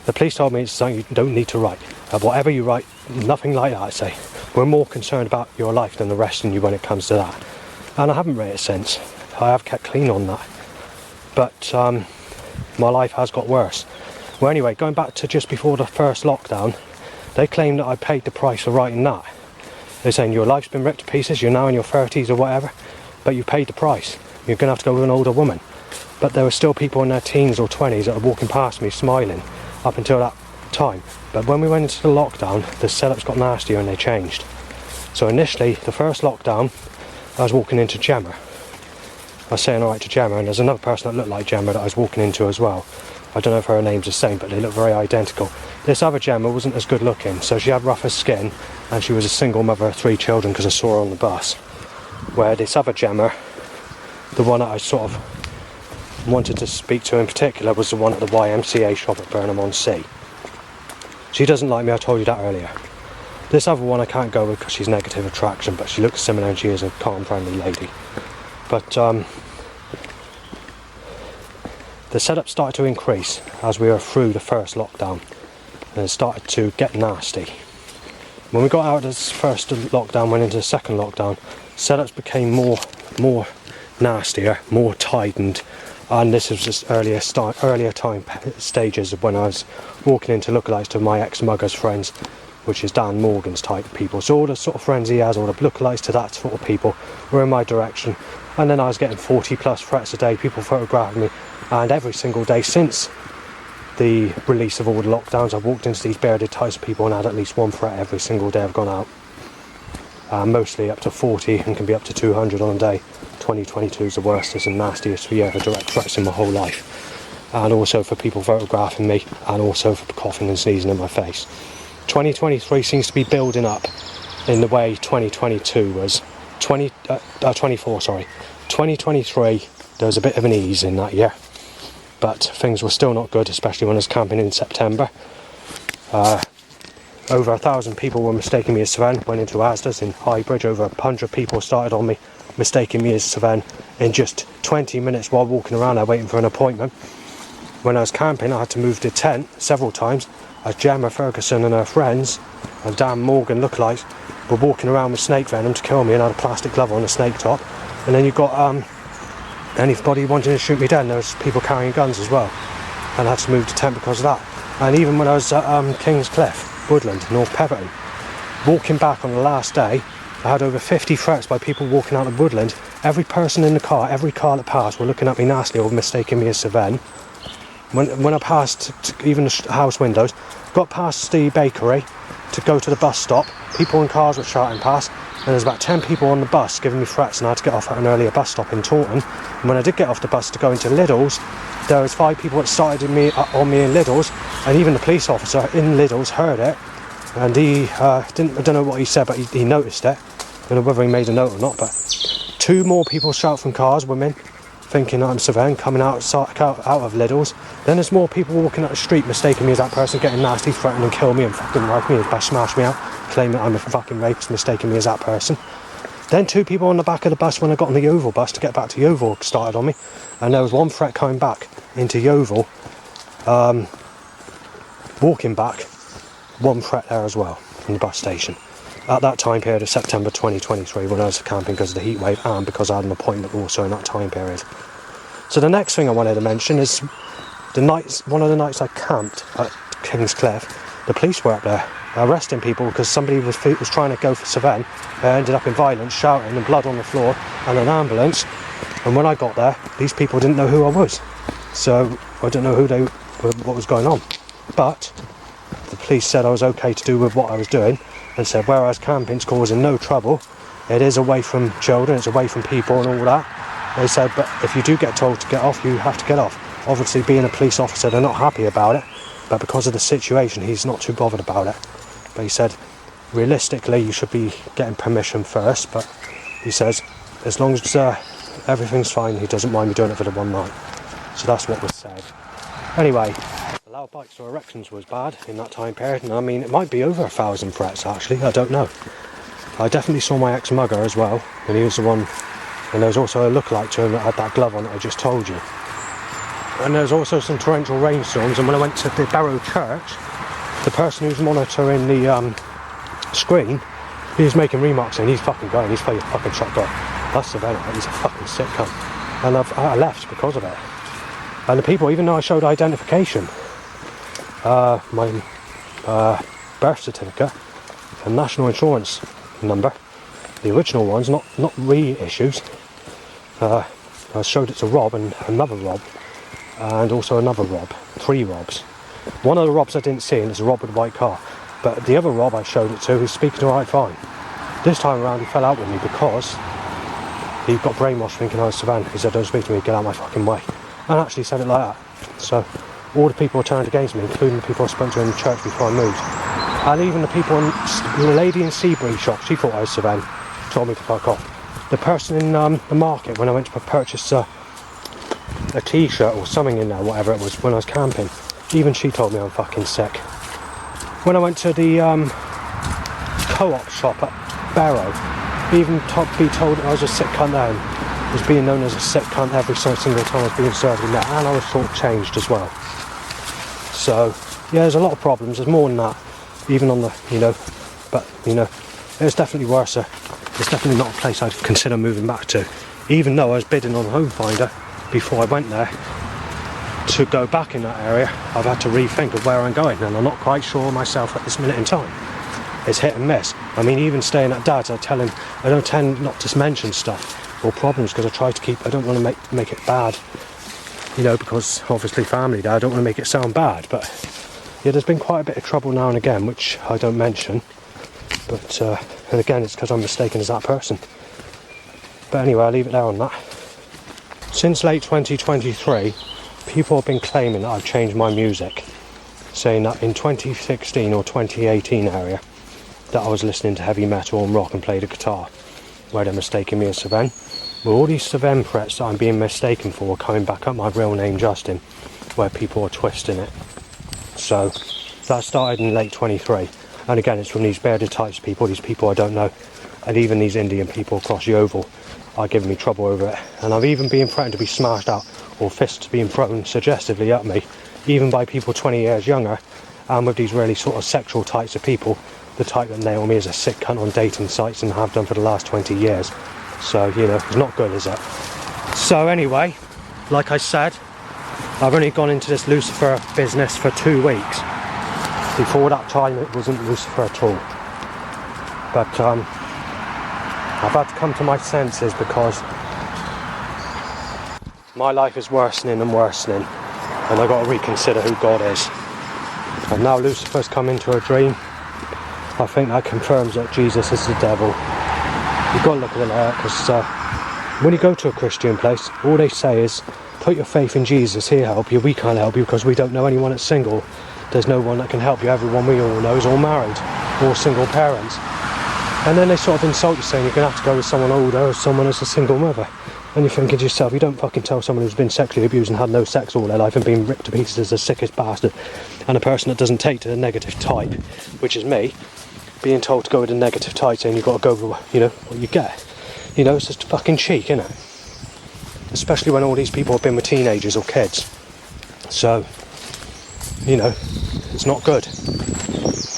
The police told me it's something you don't need to write. Whatever you write, nothing like that, I say. We're more concerned about your life than arresting you when it comes to that. And I haven't written it since. I have kept clean on that. But my life has got worse. Well, anyway, going back to just before the first lockdown, they claimed that I paid the price for writing that. They're saying your life's been ripped to pieces, you're now in your 30s or whatever, but you paid the price. You're going to have to go with an older woman. But there were still people in their teens or 20s that were walking past me smiling up until that time. But when we went into the lockdown, the setups got nastier and they changed. So initially, the first lockdown, I was walking into Gemma. I was saying alright to Gemma, and there's another person that looked like Gemma that I was walking into as well. I don't know if her name's the same, but they look very identical. This other Gemma wasn't as good looking, so she had rougher skin, and she was a single mother of 3 children because I saw her on the bus. Where this other Gemma, the one that I sort of wanted to speak to in particular, was the one at the YMCA shop at Burnham-on-Sea. She doesn't like me, I told you that earlier. This other one I can't go with because she's negative attraction, but she looks similar and she is a calm, friendly lady. But the setup started to increase as we were through the first lockdown, and it started to get nasty. When we got out of this first lockdown, went into the second lockdown, setups became more nastier, more tightened, and this was just earlier time stages of when I was walking into lookalikes to my ex-mugger's friends, which is Dan Morgan's type of people. So all the sort of friends he has, all the lookalikes to that sort of people, were in my direction. And then I was getting 40 plus threats a day, people photographing me, and every single day since the release of all the lockdowns, I've walked into these bearded types of people and had at least one threat every single day I've gone out. Mostly up to 40 and can be up to 200 on a day. 2022 is the worstest and nastiest year for direct threats in my whole life. And also for people photographing me, and also for coughing and sneezing in my face. 2023 seems to be building up in the way 2022 was. 2023, there was a bit of an ease in that year. But things were still not good, especially when I was camping in September. Over 1,000 people were mistaking me as Sven. Went into Asda's in Highbridge. Over 100 people started on me, mistaking me as Sven in just 20 minutes while walking around there waiting for an appointment. When I was camping, I had to move the tent several times as Gemma Ferguson and her friends and Dan Morgan lookalikes were walking around with snake venom to kill me, and I had a plastic glove on, a snake top. And then you've got anybody wanting to shoot me dead, and there was people carrying guns as well. And I had to move the tent because of that. And even when I was at King's Cliff, Woodland, North Pemberton, walking back on the last day, I had over 50 threats by people walking out of Woodland. Every person in the car, every car that passed, were looking at me nasty or mistaking me as Sven. When I passed even the house windows, got past the bakery to go to the bus stop, people in cars were shouting past, and there's about 10 people on the bus giving me threats, and I had to get off at an earlier bus stop in Taunton. And when I did get off the bus to go into Lidl's, there was 5 people that started on me in Lidl's, and even the police officer in Lidl's heard it, and he I don't know what he said, but he noticed it. I don't know whether he made a note or not, but 2 more people shout from cars, women, thinking I'm Sven, coming out of Lidl's. Then there's more people walking up the street mistaking me as that person, getting nasty, threatening to kill me and fucking like me, and smash me out, claiming I'm a fucking rapist, mistaking me as that person. Then 2 people on the back of the bus when I got on the Yeovil bus to get back to Yeovil started on me, and there was 1 threat coming back into Yeovil, walking back, 1 threat there as well from the bus station. At that time period of September 2023, when I was camping because of the heat wave and because I had an appointment also in that time period. So the next thing I wanted to mention is one of the nights I camped at King's Cliff, the police were up there arresting people because somebody was trying to go for Sven, ended up in violence, shouting and blood on the floor, and an ambulance. And when I got there, these people didn't know who I was, so I don't know what was going on. But the police said I was okay to do with what I was doing, and said whereas camping's causing no trouble, it is away from children, it's away from people and all that. They said, but if you do get told to get off, you have to get off. Obviously, being a police officer, they're not happy about it, but because of the situation, he's not too bothered about it. But he said, realistically, you should be getting permission first, but he says, as long as everything's fine, he doesn't mind me doing it for the 1 night. So that's what was said. Anyway, loud bikes or erections was bad in that time period, and I mean, it might be over 1,000 threats actually, I don't know. I definitely saw my ex-mugger as well, and he was the one, and there was also a lookalike to him that had that glove on that I just told you. And there's also some torrential rainstorms, and when I went to the Barrow Church, the person who's monitoring the screen, he was making remarks saying he's fucking going, he's playing fucking shotgun. That's the venom, he's a fucking sick cunt. And I left because of it. And the people, even though I showed identification, my birth certificate and national insurance number. The original ones, not reissues. I showed it to Rob and another Rob, and also another Rob. 3 Robs. One of the Robs I didn't see, and it's a Rob with a white car. But the other Rob I showed it to, who's speaking alright fine. This time around he fell out with me because he got brainwashed thinking I was Savannah. He said, don't speak to me, get out of my fucking way. And actually said it like that. So all the people turned against me, including the people I spoke to in the church before I moved. And even the people the lady in Seabury shop, she thought I was Savannah, told me to fuck off. The person in the market when I went to purchase a t-shirt or something in there, whatever it was, when I was camping, even she told me I'm fucking sick. When I went to the co-op shop at Barrow, even be told I was a sick cunt there, and was being known as a sick cunt every single time I was being served in there, and I was sort of changed as well. So yeah, there's a lot of problems. There's more than that, even on the, but it's definitely worse. It's definitely not a place I'd consider moving back to, even though I was bidding on Home Finder before I went there to go back in that area. I've had to rethink of where I'm going, and I'm not quite sure myself at this minute in time. It's hit and miss. I mean, even staying at Dad's, I tell him I don't tend not to mention stuff or problems because I try to keep, I don't want to make it bad, because obviously family there, I don't want to make it sound bad, but yeah, there's been quite a bit of trouble now and again, which I don't mention, but and again, it's because I'm mistaken as that person. But anyway, I'll leave it there on that. Since late 2023, people have been claiming that I've changed my music, saying that in 2016 or 2018 area, that I was listening to heavy metal and rock and played a guitar, where they're mistaking me as Savannah. Well, all these Savannah threats that I'm being mistaken for are coming back up my real name, Justin, where people are twisting it. So that started in late 23, and again, it's from these bearded types people, these people I don't know, and even these Indian people across the oval are giving me trouble over it. And I've even been threatened to be smashed out, or fists being thrown suggestively at me, even by people 20 years younger, and with these really sort of sexual types of people, the type that nail me as a sick cunt on dating sites and have done for the last 20 years. So, it's not good, is it? So anyway, like I said, I've only gone into this Lucifer business for 2 weeks. Before that time, it wasn't Lucifer at all. But I've had to come to my senses because my life is worsening and worsening, and I've got to reconsider who God is. And now Lucifer's come into a dream. I think that confirms that Jesus is the devil. You've got to look at it like that, because when you go to a Christian place, all they say is, put your faith in Jesus, he'll help you. We can't help you because we don't know anyone that's single. There's no one that can help you. Everyone we all know is all married, all single parents. And then they sort of insult you, saying you're going to have to go with someone older or someone that's a single mother. And you're thinking to yourself, you don't fucking tell someone who's been sexually abused and had no sex all their life and been ripped to pieces as the sickest bastard, and a person that doesn't take to the negative type, which is me, being told to go with the negative type, saying you've got to go with what you get. It's just fucking cheek, isn't it? Especially when all these people have been with teenagers or kids. So, it's not good.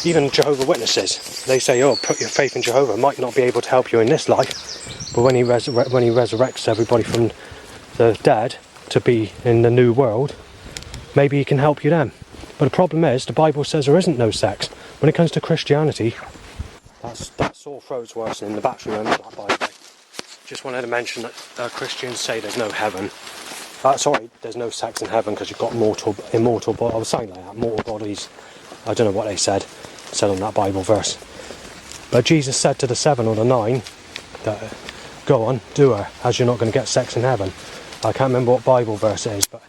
Even Jehovah Witnesses, they say, put your faith in Jehovah. Might not be able to help you in this life, but when he resurrects everybody from the dead to be in the new world, maybe he can help you then. But the problem is, the Bible says there isn't no sex. When it comes to Christianity, that's sore throats worse than the battery went that, by the way. Just wanted to mention that Christians say there's no heaven. There's no sex in heaven because you've got immortal bodies. I was saying like that, mortal bodies. I don't know what they said on that Bible verse. But Jesus said to the 7 or the 9 that, go on, do her, as you're not going to get sex in heaven. I can't remember what Bible verse it is, but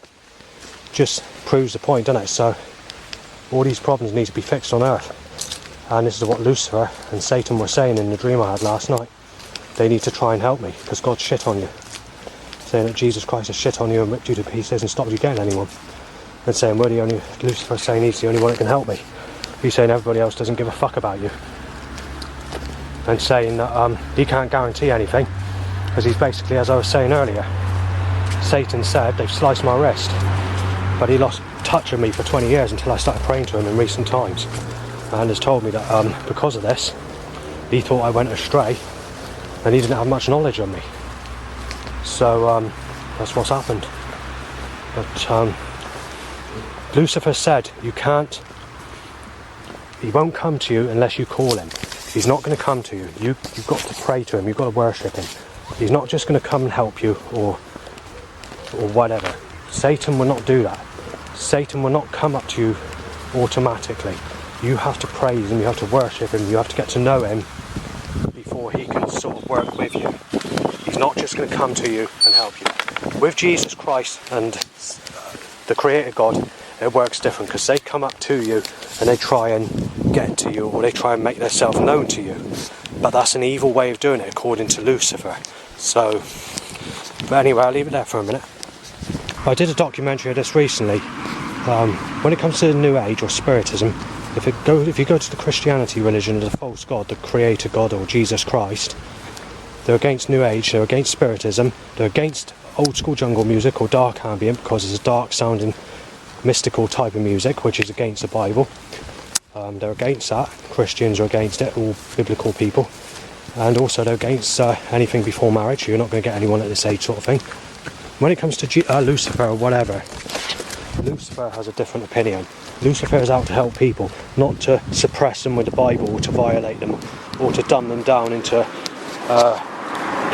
just proves the point, doesn't it? So all these problems need to be fixed on earth. And this is what Lucifer and Satan were saying in the dream I had last night. They need to try and help me because God shit on you. Saying that Jesus Christ has shit on you and ripped you to pieces and stopped you getting anyone. And saying, Lucifer's saying he's the only one that can help me. He's saying everybody else doesn't give a fuck about you. And saying that he can't guarantee anything. Because he's basically, as I was saying earlier, Satan said they've sliced my wrist. But he lost touch of me for 20 years until I started praying to him in recent times. And has told me that because of this, he thought I went astray. And he didn't have much knowledge of me. So that's what's happened. But Lucifer said he won't come to you unless you call him. He's not going to come to you. You've got to pray to him. You've got to worship him. He's not just going to come and help you or whatever. Satan will not do that. Satan will not come up to you automatically. You have to praise him. You have to worship him. You have to get to know him before he can sort of work with you. He's not just going to come to you and help you. With Jesus Christ and the Creator God, it works different, because they come up to you and they try and get to you, or they try and make themselves known to you. But that's an evil way of doing it, according to Lucifer. So, but anyway, I'll leave it there for a minute. I did a documentary of this recently. When it comes to the New Age or Spiritism, if you go to the Christianity religion of the false God, the Creator God or Jesus Christ, they're against New Age, they're against Spiritism, they're against old school jungle music or dark ambient, because it's a dark sounding mystical type of music which is against the Bible. They're against that. Christians are against it, all biblical people. And also they're against anything before marriage. You're not going to get anyone at this age, sort of thing. When it comes to Lucifer or whatever, Lucifer has a different opinion. Lucifer is out to help people, not to suppress them with the Bible or to violate them or to dumb them down into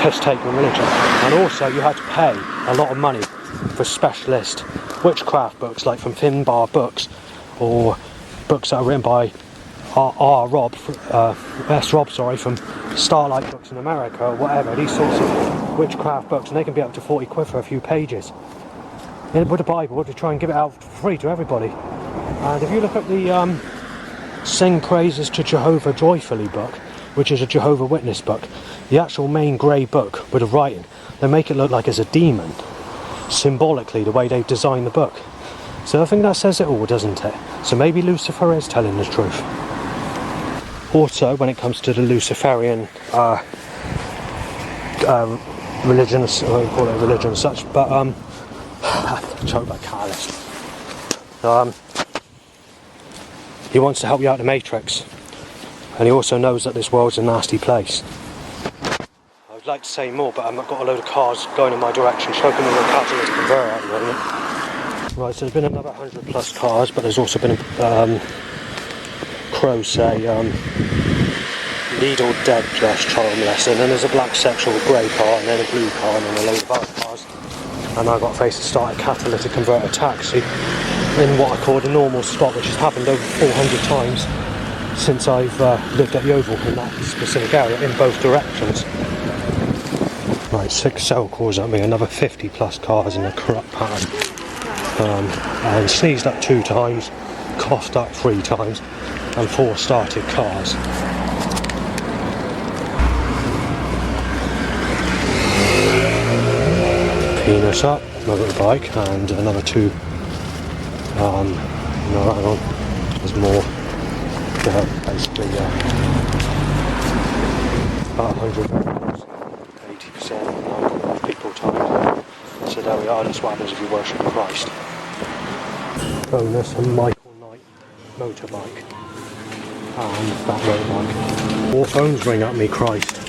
piss-taking religion. And also you had to pay a lot of money for specialist witchcraft books, like from Finbar books, or books that are written by S. Rob, from Starlight Books in America or whatever. These sorts of witchcraft books, and they can be up to 40 quid for a few pages. With the Bible, to try and give it out for free to everybody. And if you look at the Sing Praises to Jehovah Joyfully book, which is a Jehovah Witness book, the actual main grey book with the writing, they make it look like it's a demon, symbolically, the way they've designed the book. So I think that says it all, doesn't it? So maybe Lucifer is telling the truth. Also, when it comes to the Luciferian religion, I won't call it a religion as such, but choke by catalyst. He wants to help you out of the Matrix, and he also knows that this world's a nasty place. I would like to say more, but I've got a load of cars going in my direction, choking on the catalytic converter at the moment. Right, so there's been another 100 plus cars, but there's also been crows say lead or dead plus child molesting, and then there's a black sexual grey car, and then a blue car, and then a load of other cars. And I got faced to start a catalytic converter taxi in what I call a normal stop, which has happened over 400 times since I've lived at Yeovil in that specific area, in both directions. Right, 6 cell calls at me, another 50 plus cars in a corrupt pattern. And sneezed up 2 times, coughed up 3 times, and 4 started cars. Penis up, another bike, and another 2. No, hang on, there's more. Basically, about 100 vehicles, 80% people times. So there we are, that's what happens if you worship Christ. Bonus, a Michael Knight motorbike, and that motorbike. 4 phones ring at me, Christ.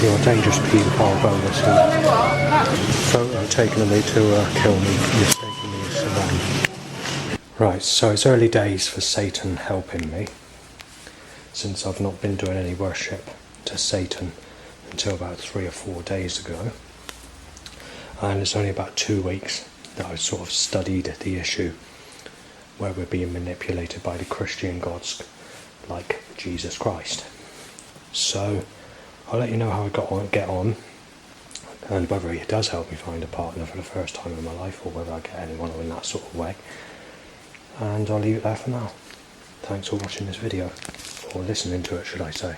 You're a dangerous paedophile bonus. Photo taken of me to kill me, mistaking me as someone. Right, so it's early days for Satan helping me, since I've not been doing any worship to Satan until about 3 or 4 days ago. And it's only about 2 weeks that I've sort of studied the issue where we're being manipulated by the Christian gods like Jesus Christ. So I'll let you know how I get on, and whether he does help me find a partner for the first time in my life, or whether I get anyone in that sort of way. And I'll leave it there for now. Thanks for watching this video, or listening to it, should I say.